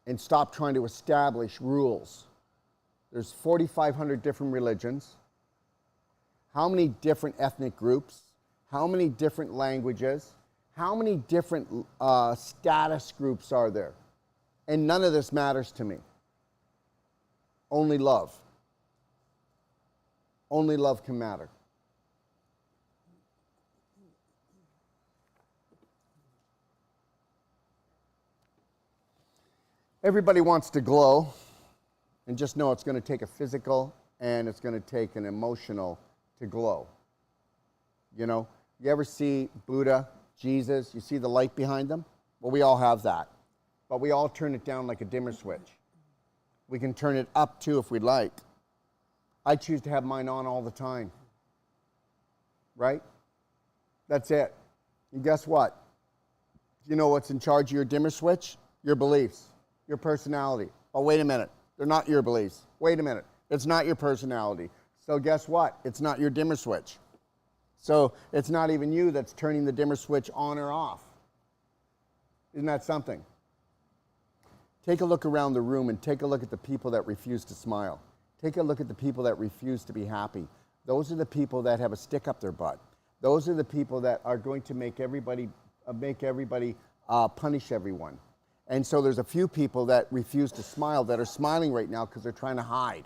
S1: And stop trying to establish rules. There's 4,500 different religions. How many different ethnic groups? How many different languages? How many different status groups are there? And none of this matters to me. Only love. Only love can matter. Everybody wants to glow, and just know it's going to take a physical and it's going to take an emotional to glow. You know, you ever see Buddha, Jesus, you see the light behind them? Well, we all have that, but we all turn it down like a dimmer switch. We can turn it up too if we'd like. I choose to have mine on all the time, right? That's it. And guess what? You know what's in charge of your dimmer switch? Your beliefs, your personality. Oh, wait a minute. They're not your beliefs. Wait a minute. It's not your personality. So guess what? It's not your dimmer switch. So it's not even you that's turning the dimmer switch on or off. Isn't that something? Take a look around the room and take a look at the people that refuse to smile. Take a look at the people that refuse to be happy. Those are the people that have a stick up their butt. Those are the people that are going to make everybody punish everyone. And so there's a few people that refuse to smile that are smiling right now because they're trying to hide.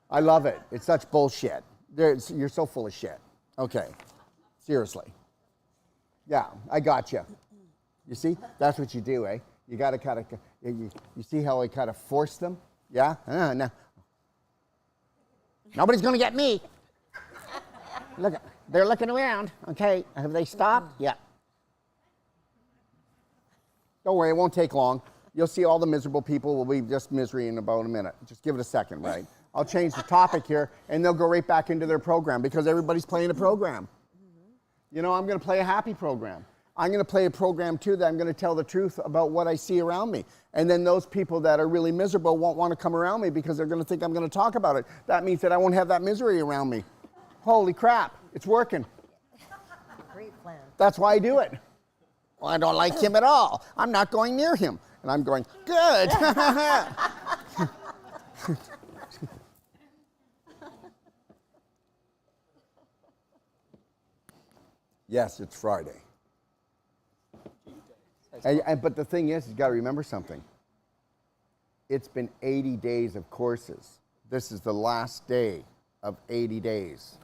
S1: I love it. It's such bullshit. You're so full of shit. Okay, seriously. Yeah, I got you. You see, that's what you do, eh? You got to kind of, you see how I kind of force them? Yeah? No. Nobody's going to get me. Look, they're looking around. Okay, have they stopped? Yeah. Don't worry, it won't take long. You'll see all the miserable people will be just misery in about a minute. Just give it a second, right? I'll change the topic here, and they'll go right back into their program because everybody's playing a program. You know, I'm going to play a happy program. I'm going to play a program, too, that I'm going to tell the truth about what I see around me. And then those people that are really miserable won't want to come around me because they're going to think I'm going to talk about it. That means that I won't have that misery around me. Holy crap, it's working.
S2: Great plan.
S1: That's why I do it. Well, I don't like him at all. I'm not going near him. And I'm going, good. Yes, it's Friday. But the thing is, you've got to remember something. It's been 80 days of courses. This is the last day of 80 days.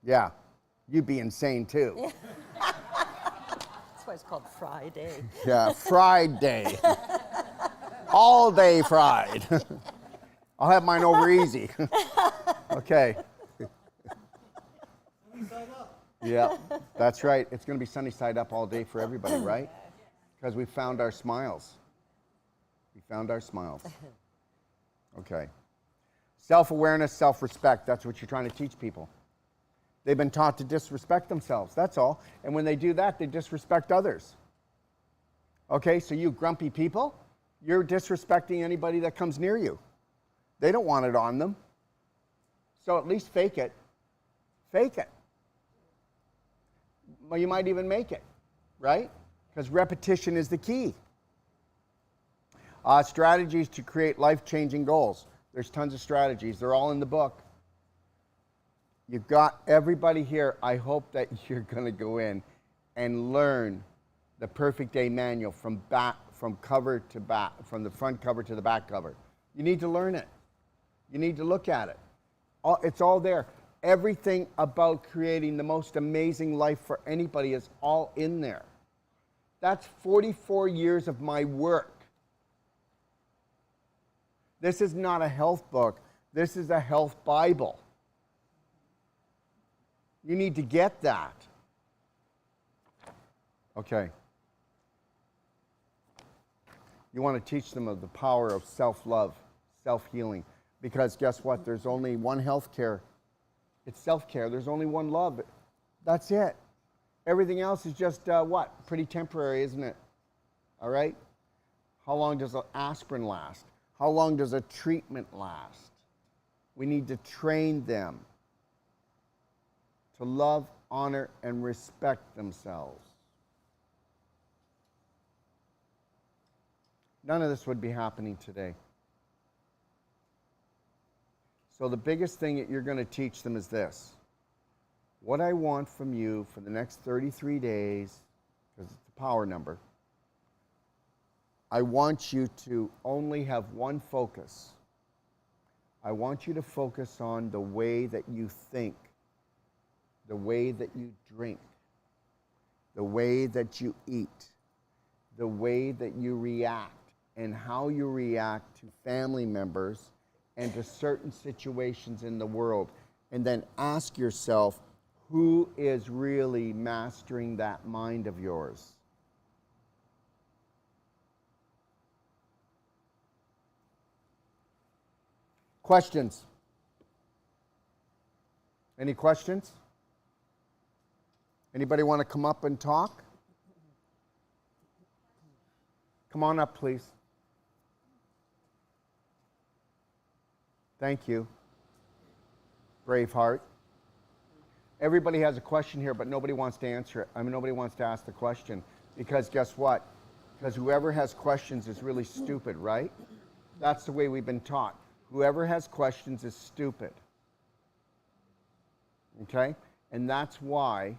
S1: Yeah, you'd be insane too.
S2: Yeah. That's why it's called Friday.
S1: Yeah, Friday. All day fried. I'll have mine over easy. Okay. Yeah, that's right. It's going to be sunny side up all day for everybody, right? Because we found our smiles. We found our smiles. Okay. Self-awareness, self-respect. That's what you're trying to teach people. They've been taught to disrespect themselves. That's all. And when they do that, they disrespect others. Okay, so you grumpy people, you're disrespecting anybody that comes near you. They don't want it on them. So at least fake it. Fake it. Well, you might even make it, right? Because repetition is the key. Strategies to create life-changing goals. There's tons of strategies. They're all in the book. You've got everybody here. I hope that you're going to go in and learn the Perfect Day Manual from cover to back, from the front cover to the back cover. You need to learn it. You need to look at it. It's all there. Everything about creating the most amazing life for anybody is all in there. That's 44 years of my work. This is not a health book. This is a health Bible. You need to get that. Okay. You want to teach them of the power of self-love, self-healing. Because guess what? There's only one health care. It's self-care. There's only one love. That's it. Everything else is just, what? Pretty temporary, isn't it? All right? How long does an aspirin last? How long does a treatment last? We need to train them to love, honor, and respect themselves. None of this would be happening today. So the biggest thing that you're going to teach them is this. What I want from you for the next 33 days, because it's a power number, I want you to only have one focus. I want you to focus on the way that you think, the way that you drink, the way that you eat, the way that you react, and how you react to family members and to certain situations in the world. And then ask yourself, who is really mastering that mind of yours? Questions? Any questions? Anybody want to come up and talk? Come on up, please. Thank you. Braveheart. Everybody has a question here, but nobody wants to answer it. I mean, nobody wants to ask the question because guess what? Because whoever has questions is really stupid, right? That's the way we've been taught. Whoever has questions is stupid. Okay? And that's why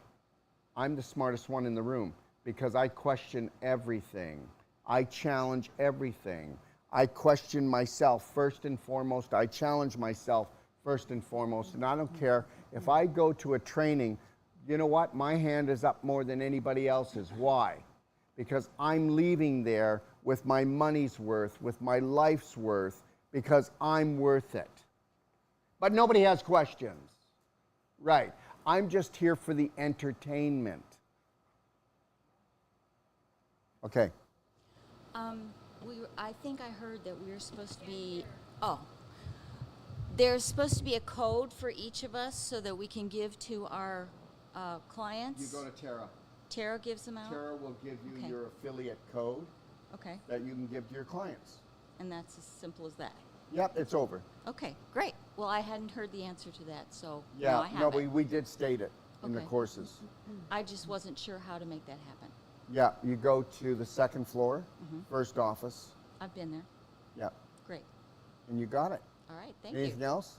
S1: I'm the smartest one in the room, because I question everything. I challenge everything. I question myself first and foremost. I challenge myself first and foremost. And I don't care if I go to a training, you know what? My hand is up more than anybody else's. Why? Because I'm leaving there with my money's worth, with my life's worth, because I'm worth it. But nobody has questions. Right. I'm just here for the entertainment. Okay.
S4: I think I heard that we were supposed to be, there's supposed to be a code for each of us so that we can give to our clients.
S1: You go to Tara.
S4: Tara gives them out?
S1: Tara will give you your affiliate code that you can give to your clients.
S4: And that's as simple as that?
S1: Yep, it's over.
S4: Okay, great. Well, I hadn't heard the answer to that, so
S1: yeah,
S4: now I have it.
S1: we did state it in the courses.
S4: I just wasn't sure how to make that happen.
S1: Yeah, you go to the second floor, first office.
S4: I've been there.
S1: Yep.
S4: Great.
S1: And you got it.
S4: All right, thank you.
S1: Anything else?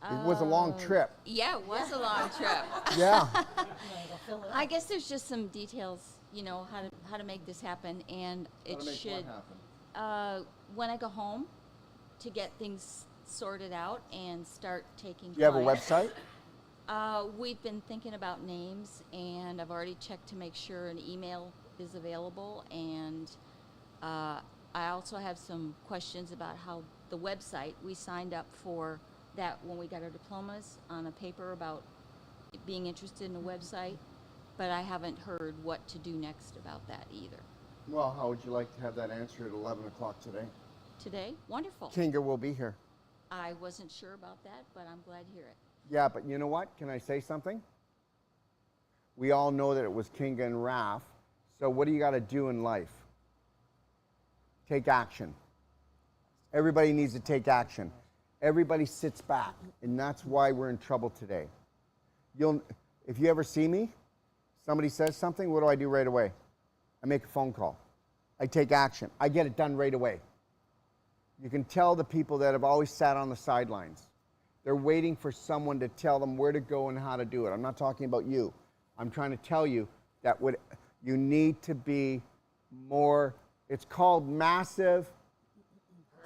S1: It was a long trip.
S4: Yeah, it was a long trip.
S1: Yeah.
S4: I guess there's just some details, you know, how to make this happen, and it should. When I go home, to get things sorted out and start taking.
S1: Do you have a website?
S4: We've been thinking about names, and I've already checked to make sure an email is available, and I also have some questions about how the website, we signed up for that when we got our diplomas on a paper about being interested in a website, but I haven't heard what to do next about that either.
S1: Well, how would you like to have that answer at 11 o'clock today?
S4: Today? Wonderful.
S1: Kinga will be here.
S4: I wasn't sure about that, but I'm glad to hear it.
S1: Yeah, but you know what? Can I say something? We all know that it was Kinga and Raph. So what do you got to do in life? Take action. Everybody needs to take action. Everybody sits back, and that's why we're in trouble today. If you ever see me, somebody says something, what do I do right away? I make a phone call. I take action. I get it done right away. You can tell the people that have always sat on the sidelines. They're waiting for someone to tell them where to go and how to do it. I'm not talking about you. I'm trying to tell you that you need to be more, it's called massive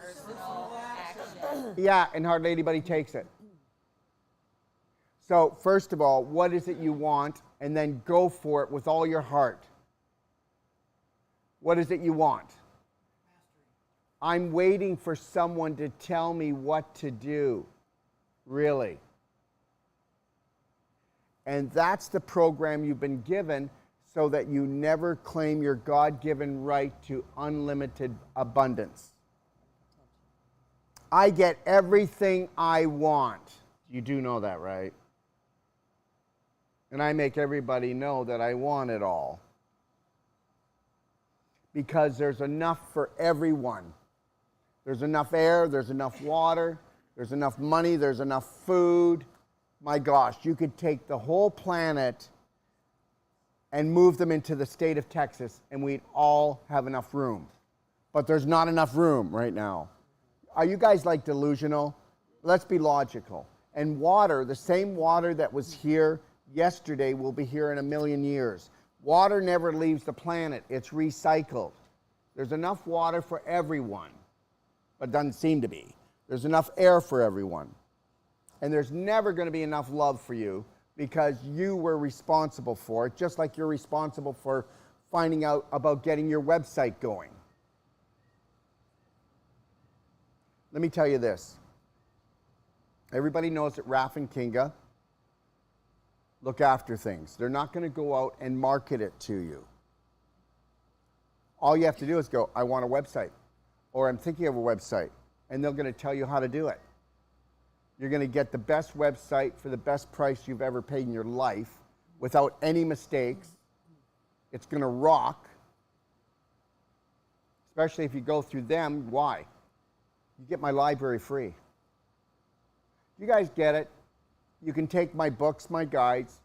S4: Personal action.
S1: Yeah, and hardly anybody takes it. So first of all, what is it you want? And then go for it with all your heart. What is it you want? I'm waiting for someone to tell me what to do. Really. And that's the program you've been given so that you never claim your God-given right to unlimited abundance. I get everything I want. You do know that, right? And I make everybody know that I want it all. Because there's enough for everyone. There's enough air, there's enough water, there's enough money, there's enough food. My gosh, you could take the whole planet and move them into the state of Texas, and we'd all have enough room. But there's not enough room right now. Are you guys like delusional? Let's be logical. And water, the same water that was here yesterday will be here in 1,000,000 years. Water never leaves the planet. It's recycled. There's enough water for everyone, but doesn't seem to be. There's enough air for everyone. And there's never going to be enough love for you because you were responsible for it, just like you're responsible for finding out about getting your website going. Let me tell you this. Everybody knows that Raph and Kinga look after things. They're not going to go out and market it to you. All you have to do is go, I want a website, or I'm thinking of a website, and they're going to tell you how to do it. You're going to get the best website for the best price you've ever paid in your life without any mistakes. It's going to rock, especially if you go through them. Why? You get my library free. You guys get it. You can take my books, my guides,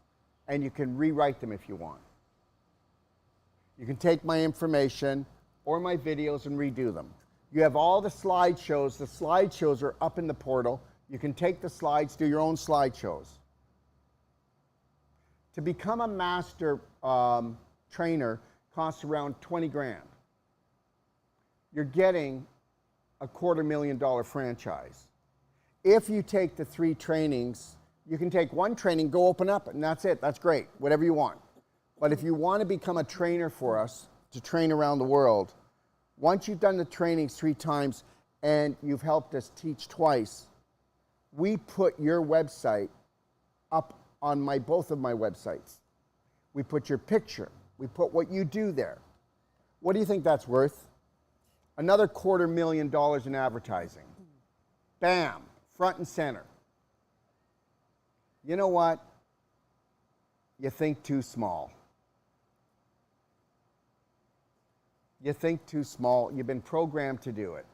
S1: and you can rewrite them if you want. You can take my information or my videos and redo them. You have all the slideshows. The slideshows are up in the portal. You can take the slides, do your own slideshows. To become a master trainer costs around 20 grand. You're getting a $250,000 franchise. If you take the 3 trainings, you can take 1 training, go open up, and that's it. That's great, whatever you want. But if you want to become a trainer for us, to train around the world, once you've done the trainings 3 times and you've helped us teach twice, we put your website up on both of my websites. We put your picture. We put what you do there. What do you think that's worth? Another $250,000 in advertising. Bam, front and center. You know what? You think too small. You think too small. You've been programmed to do it.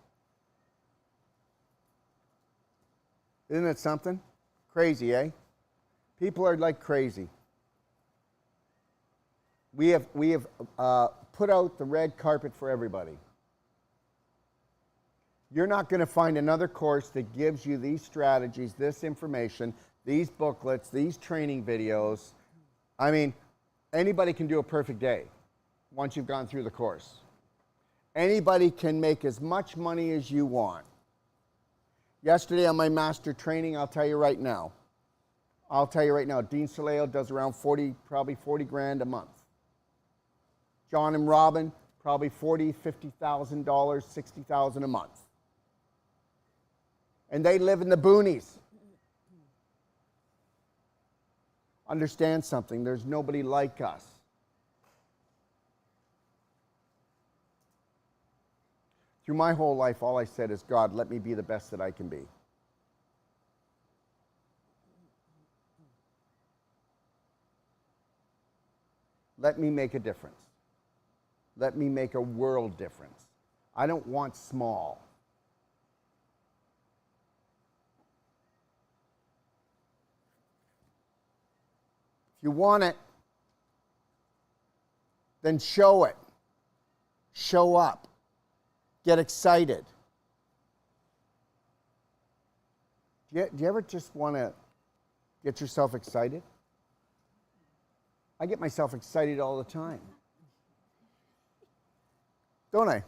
S1: Isn't it something? Crazy, eh? People are like crazy. We have put out the red carpet for everybody. You're not going to find another course that gives you these strategies, this information, these booklets, these training videos. I mean, anybody can do a perfect day once you've gone through the course. Anybody can make as much money as you want. Yesterday on my master training, I'll tell you right now, Dean Soleo does around probably 40 grand a month. John and Robin, probably $40,000, $50,000, $60,000 a month. And they live in the boonies. Understand something, there's nobody like us. Through my whole life, all I said is, God, let me be the best that I can be. Let me make a difference. Let me make a world difference. I don't want small. If you want it, then show it. Show up. Get excited. Do you ever just want to get yourself excited? I get myself excited all the time. Don't I? Yep.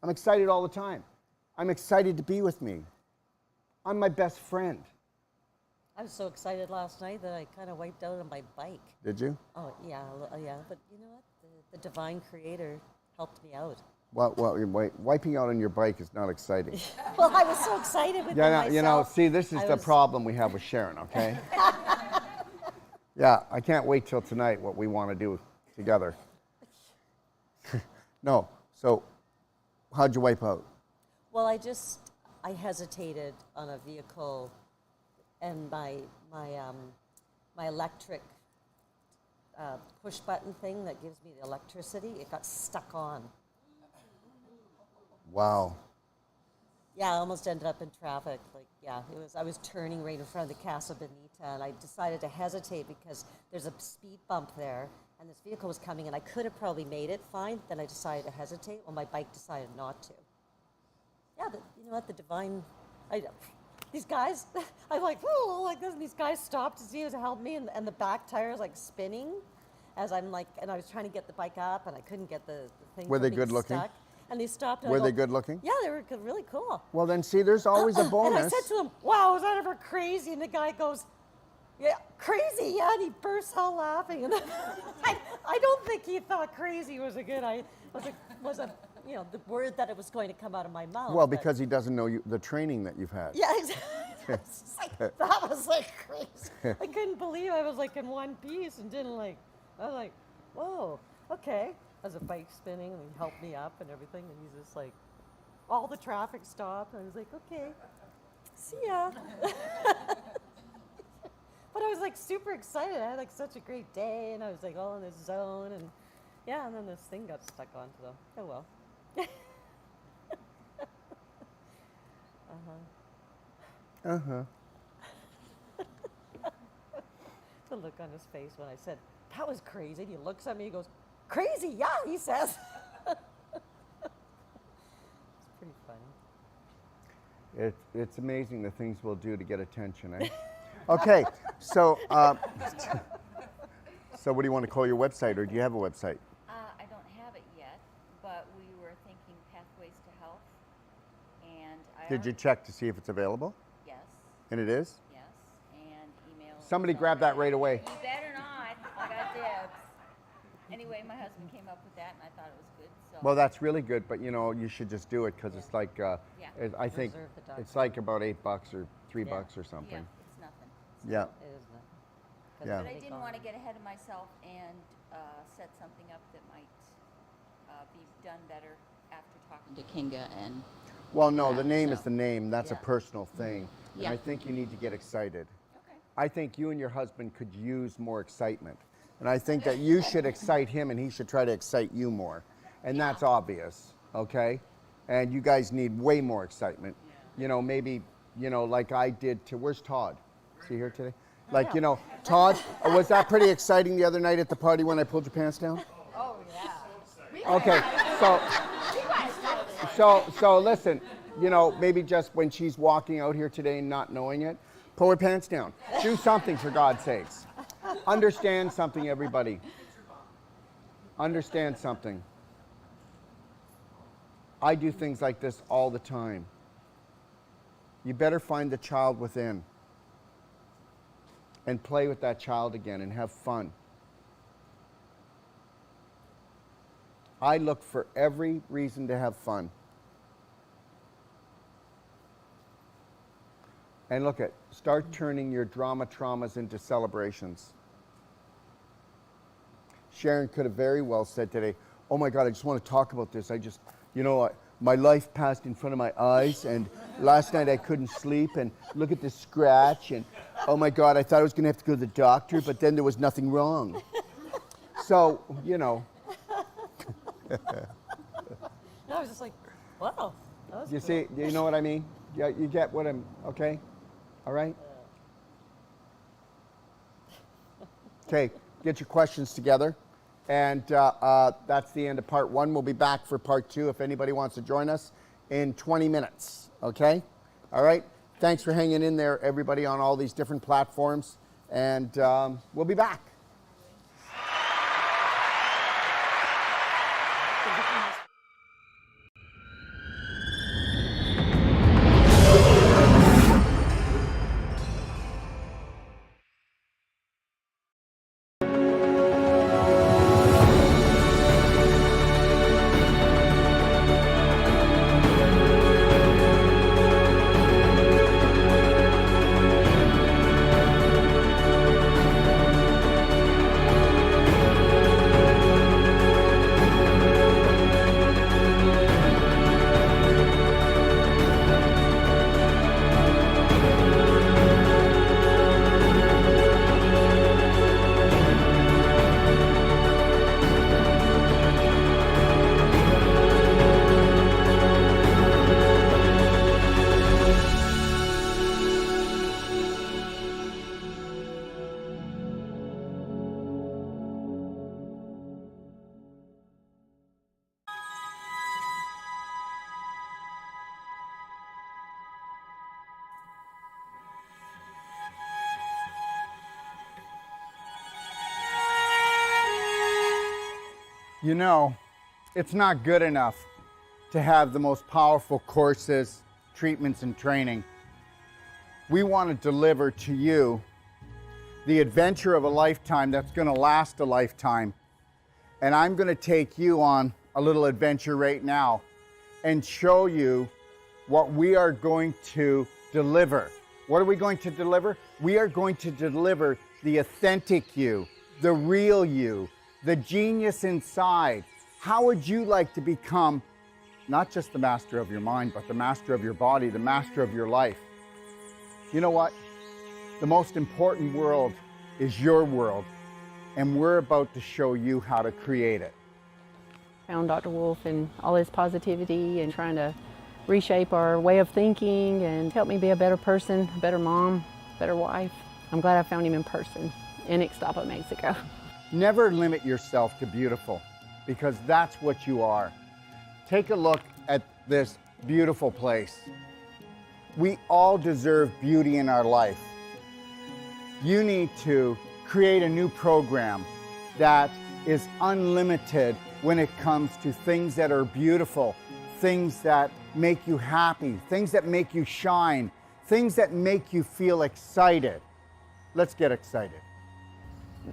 S1: I'm excited all the time. I'm excited to be with me. I'm my best friend.
S2: I was so excited last night that I kind of wiped out on my bike.
S1: Did you?
S2: Oh, yeah, yeah. But you know what? The divine creator helped me out.
S1: Well, wiping out on your bike is not exciting.
S2: Well, I was so excited with myself.
S1: You know, see, this is the problem we have with Sharon, okay? Yeah, I can't wait till tonight what we want to do together. No, so how'd you wipe out?
S2: Well, I hesitated on a vehicle, and my electric push button thing that gives me the electricity, it got stuck on.
S1: Wow.
S2: Yeah, I almost ended up in traffic. I was turning right in front of the Casa Bonita, and I decided to hesitate because there's a speed bump there, and this vehicle was coming, and I could have probably made it fine. Then I decided to hesitate. Well, my bike decided not to. Yeah, but you know what? The divine, these guys, I'm like, oh, like this, and these guys stopped to see to help me, and the back tire is like spinning, as I'm like, and I was trying to get the bike up, and I couldn't get the thing.
S1: Were they good looking?
S2: And they stopped. And
S1: Were they good looking?
S2: Yeah, they were really cool.
S1: Well, then see, there's always a bonus.
S2: And I said to him, wow, was that ever crazy? And the guy goes, yeah, crazy, yeah. And he bursts out laughing. And I don't think he thought crazy was the word that it was going to come out of my mouth.
S1: Well, because he doesn't know the training that you've had.
S2: Yeah, exactly. That was like crazy. I couldn't believe I was like in one piece and I was like, whoa, okay. As a bike spinning, and he helped me up and everything, and he's just like, all the traffic stopped, and I was like, okay, see ya. But I was like super excited. I had like such a great day, and I was like all in this zone, and yeah, and then this thing got stuck onto them. Oh well. The look on his face when I said, that was crazy. And he looks at me, he goes, crazy, yeah, he says. It's pretty funny.
S1: It's amazing the things we'll do to get attention, eh? Okay, so so what do you want to call your website, or do you have a website?
S4: I don't have it yet, but we were thinking Pathways to Health, and
S1: Did you check to see if it's available?
S4: Yes,
S1: And it is?
S4: yes, and email.
S1: Somebody grab that right away.
S4: You better not. I got dibs. Anyway, my husband came up with that, and I thought it was good. So.
S1: Well, that's really good, but you know, you should just do it because it's like, I think
S2: Reserve the document.
S1: it's like about $8 or $3
S2: Yeah.
S1: or
S4: Yeah,
S1: something.
S4: it's nothing.
S1: Yeah.
S2: It is nothing. 'Cause
S1: Yeah.
S4: But I
S2: it'll be
S4: didn't want to
S2: gone.
S4: get ahead of myself and set something up that might be done better after talking to Kinga and.
S1: Well, no, the
S4: Yeah,
S1: name
S4: so-
S1: is the name. That's a
S4: yeah.
S1: personal thing. And
S4: Yeah.
S1: I think you need to get excited.
S4: Okay.
S1: I think you and your husband could use more excitement. And I think that you should excite him and he should try to excite you more. And that's obvious, okay? And you guys need way more excitement. You know, maybe, you know, like I did to, where's Todd? Is he here today? Like, you know, Todd, was that pretty exciting the other night at the party when I pulled your pants down?
S2: Oh, yeah.
S1: Okay, so listen, you know, maybe just when she's walking out here today and not knowing it, pull her pants down. Do something for God's sakes. Understand something, everybody. Understand something. I do things like this all the time. You better find the child within and play with that child again and have fun. I look for every reason to have fun. And look at, start turning your traumas into celebrations. Sharon could have very well said today, oh my God, I just want to talk about this. I just, you know, my life passed in front of my eyes, and last night I couldn't sleep, and look at this scratch, and oh my God, I thought I was going to have to go to the doctor, but then there was nothing wrong. So, you know.
S2: No, I was just like, wow. That was
S1: You
S2: cool.
S1: see, you know what I mean? Yeah, you get what I'm, okay? All right? Okay, get your questions together. And that's the end of part one. We'll be back for part two if anybody wants to join us in 20 minutes, okay? All right? Thanks for hanging in there, everybody, on all these different platforms. And we'll be back. You know, it's not good enough to have the most powerful courses, treatments, and training. We want to deliver to you the adventure of a lifetime that's going to last a lifetime. And I'm going to take you on a little adventure right now and show you what we are going to deliver. What are we going to deliver? We are going to deliver the authentic you, the real you, the genius inside. How would you like to become not just the master of your mind, but the master of your body, the master of your life? You know what? The most important world is your world, and we're about to show you how to create it.
S5: Found Dr. Wolf and all his positivity and trying to reshape our way of thinking and help me be a better person, a better mom, better wife. I'm glad I found him in person. in Ixtapa, Mexico.
S1: Never limit yourself to beautiful, because that's what you are. Take a look at this beautiful place. We all deserve beauty in our life. You need to create a new program that is unlimited when it comes to things that are beautiful, things that make you happy, things that make you shine, things that make you feel excited. Let's get excited.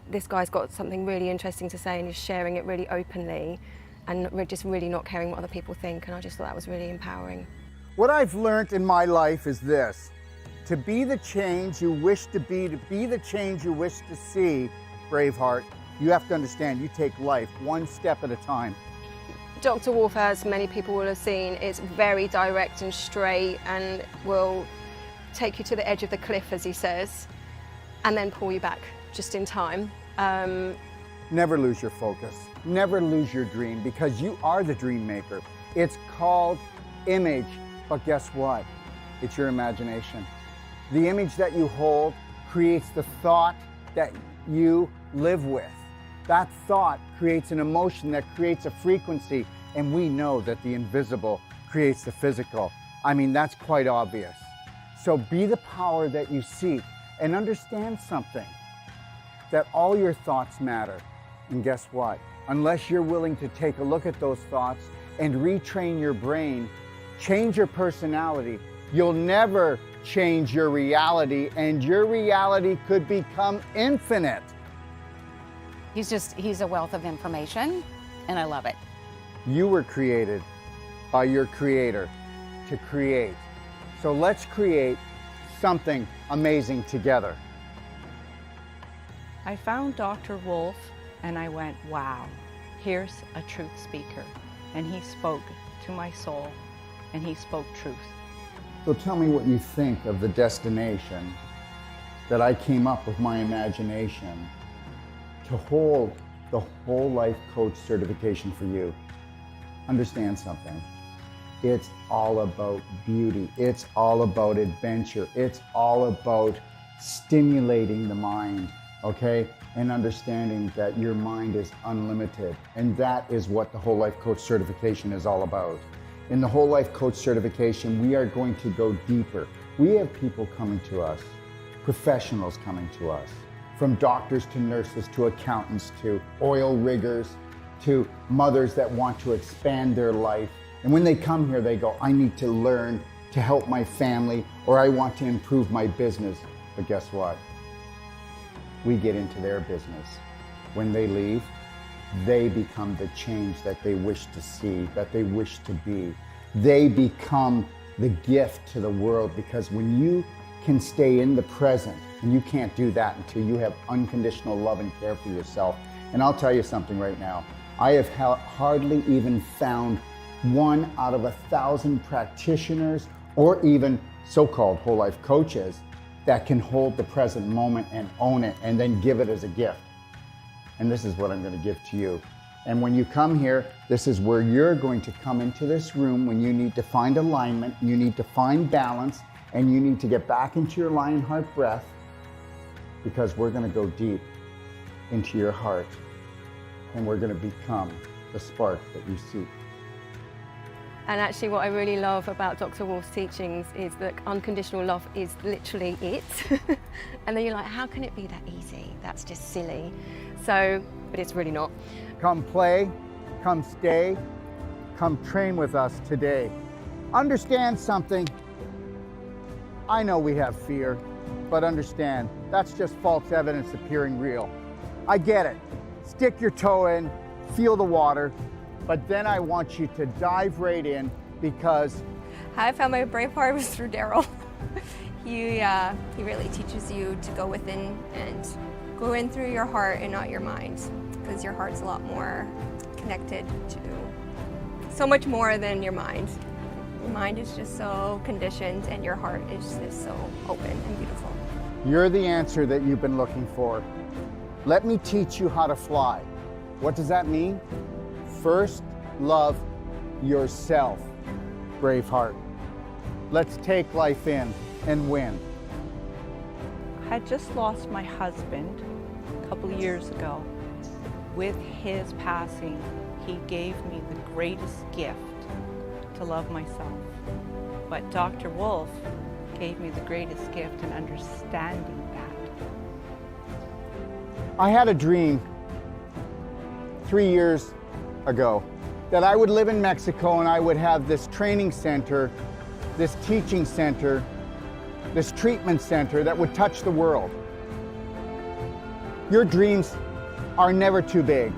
S6: This guy's got something really interesting to say and he's sharing it really openly and we're just really not caring what other people think, and I just thought that was really empowering.
S1: What I've learned in my life is this: to be the change you wish to be the change you wish to see, Braveheart, you have to understand you take life one step at a time.
S6: Dr. Wolf, as many people will have seen, is very direct and straight and will take you to the edge of the cliff, as he says, and then pull you back just in time.
S1: Never lose your focus. Never lose your dream, because you are the dream maker. It's called image, but guess what? It's your imagination. The image that you hold creates the thought that you live with. That thought creates an emotion that creates a frequency, and we know that the invisible creates the physical. I mean, that's quite obvious. So be the power that you seek, and understand something, that all your thoughts matter. And guess what? Unless you're willing to take a look at those thoughts and retrain your brain, change your personality, you'll never change your reality, and your reality could become infinite.
S7: He's a wealth of information, and I love it.
S1: You were created by your creator to create. So let's create something amazing together.
S8: I found Dr. Wolf and I went, wow, here's a truth speaker. And he spoke to my soul and he spoke truth.
S1: So tell me what you think of the destination that I came up with my imagination to hold the whole life coach certification for you. Understand something. It's all about beauty. It's all about adventure. It's all about stimulating the mind, okay? And understanding that your mind is unlimited. And that is what the whole life coach certification is all about. In the whole life coach certification, we are going to go deeper. We have people coming to us, professionals coming to us, from doctors to nurses to accountants to oil riggers to mothers that want to expand their life. And when they come here, they go, I need to learn to help my family, or I want to improve my business. But guess what? We get into their business. When they leave, they become the change that they wish to see, that they wish to be. They become the gift to the world, because when you can stay in the present, and you can't do that until you have unconditional love and care for yourself. And I'll tell you something right now. I have hardly even found 1 out of 1,000 practitioners, or even so-called whole life coaches, that can hold the present moment and own it and then give it as a gift. And this is what I'm going to give to you. And when you come here, this is where you're going to come into this room when you need to find alignment, you need to find balance, and you need to get back into your lion heart breath, because we're going to go deep into your heart and we're going to become the spark that you seek.
S6: And actually what I really love about Dr. Wolf's teachings is that unconditional love is literally it. And then you're like, how can it be that easy? That's just silly. So, but it's really not.
S1: Come play, come stay, come train with us today. Understand something. I know we have fear, but understand, that's just false evidence appearing real. I get it. Stick your toe in, feel the water, but then I want you to dive right in, because
S9: how I found my Braveheart was through Daryl. He really teaches you to go within and go in through your heart and not your mind, because your heart's a lot more connected to so much more than your mind. Your mind is just so conditioned and your heart is just so open and beautiful.
S1: you're the answer that you've been looking for. Let me teach you how to fly. What does that mean? First, love yourself, Braveheart. Let's take life in and win.
S8: I had just lost my husband a couple of years ago. With his passing, he gave me the greatest gift to love myself. But Dr. Wolf gave me the greatest gift in understanding that.
S1: I had a dream 3 years ago that I would live in Mexico and I would have this training center, this teaching center, this treatment center that would touch the world. Your dreams are never too big.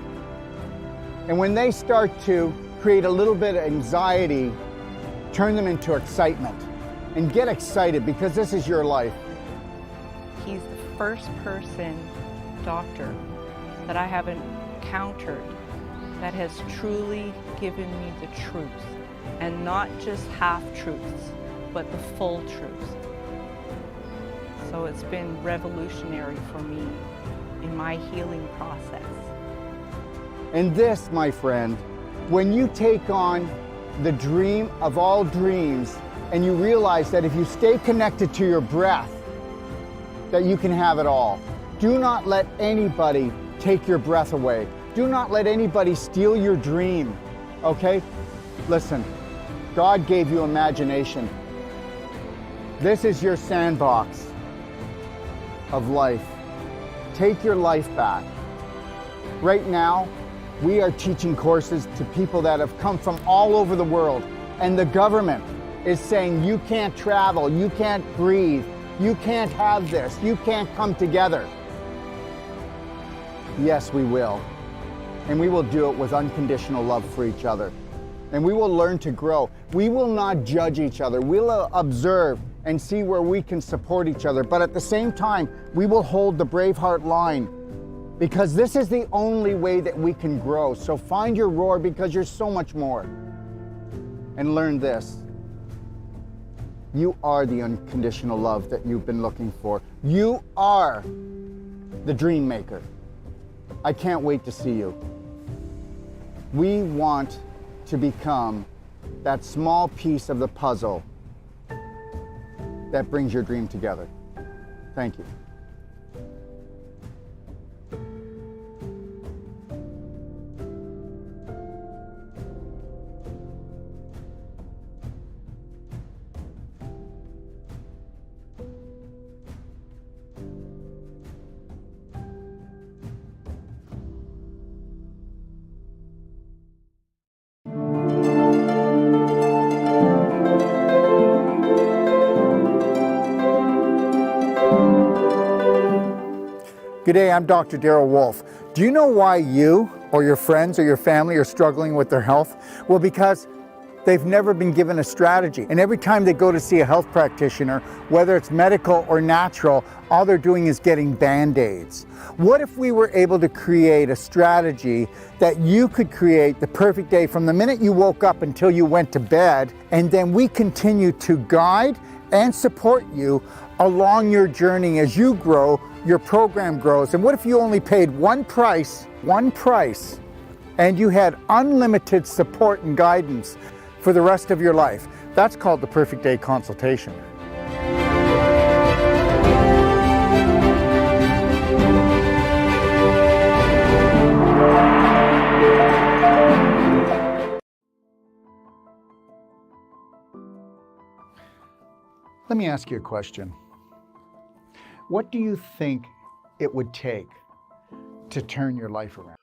S1: And when they start to create a little bit of anxiety, turn them into excitement. And get excited, because this is your life.
S8: He's the first doctor that I have encountered that has truly given me the truth, and not just half-truths, but the full truth. So it's been revolutionary for me in my healing process.
S1: And this, my friend, when you take on the dream of all dreams, and you realize that if you stay connected to your breath, that you can have it all. Do not let anybody take your breath away. Do not let anybody steal your dream, okay? Listen, God gave you imagination. This is your sandbox of life. Take your life back. Right now, we are teaching courses to people that have come from all over the world, and the government is saying you can't travel, you can't breathe, you can't have this, you can't come together. Yes, we will. And we will do it with unconditional love for each other. And we will learn to grow. We will not judge each other. We'll observe and see where we can support each other. But at the same time, we will hold the Braveheart line, because this is the only way that we can grow. So find your roar, because you're so much more. And learn this. You are the unconditional love that you've been looking for. You are the dream maker. I can't wait to see you. We want to become that small piece of the puzzle that brings your dream together. Thank you. Good day, I'm Dr. Darrell Wolf. Do you know why you or your friends or your family are struggling with their health? Well, because they've never been given a strategy. And every time they go to see a health practitioner, whether it's medical or natural, all they're doing is getting Band-Aids. What if we were able to create a strategy that you could create the perfect day from the minute you woke up until you went to bed, and then we continue to guide and support you along your journey as you grow, your program grows. And what if you only paid one price, and you had unlimited support and guidance for the rest of your life? That's called the Perfect Day Consultation. Let me ask you a question. What do you think it would take to turn your life around?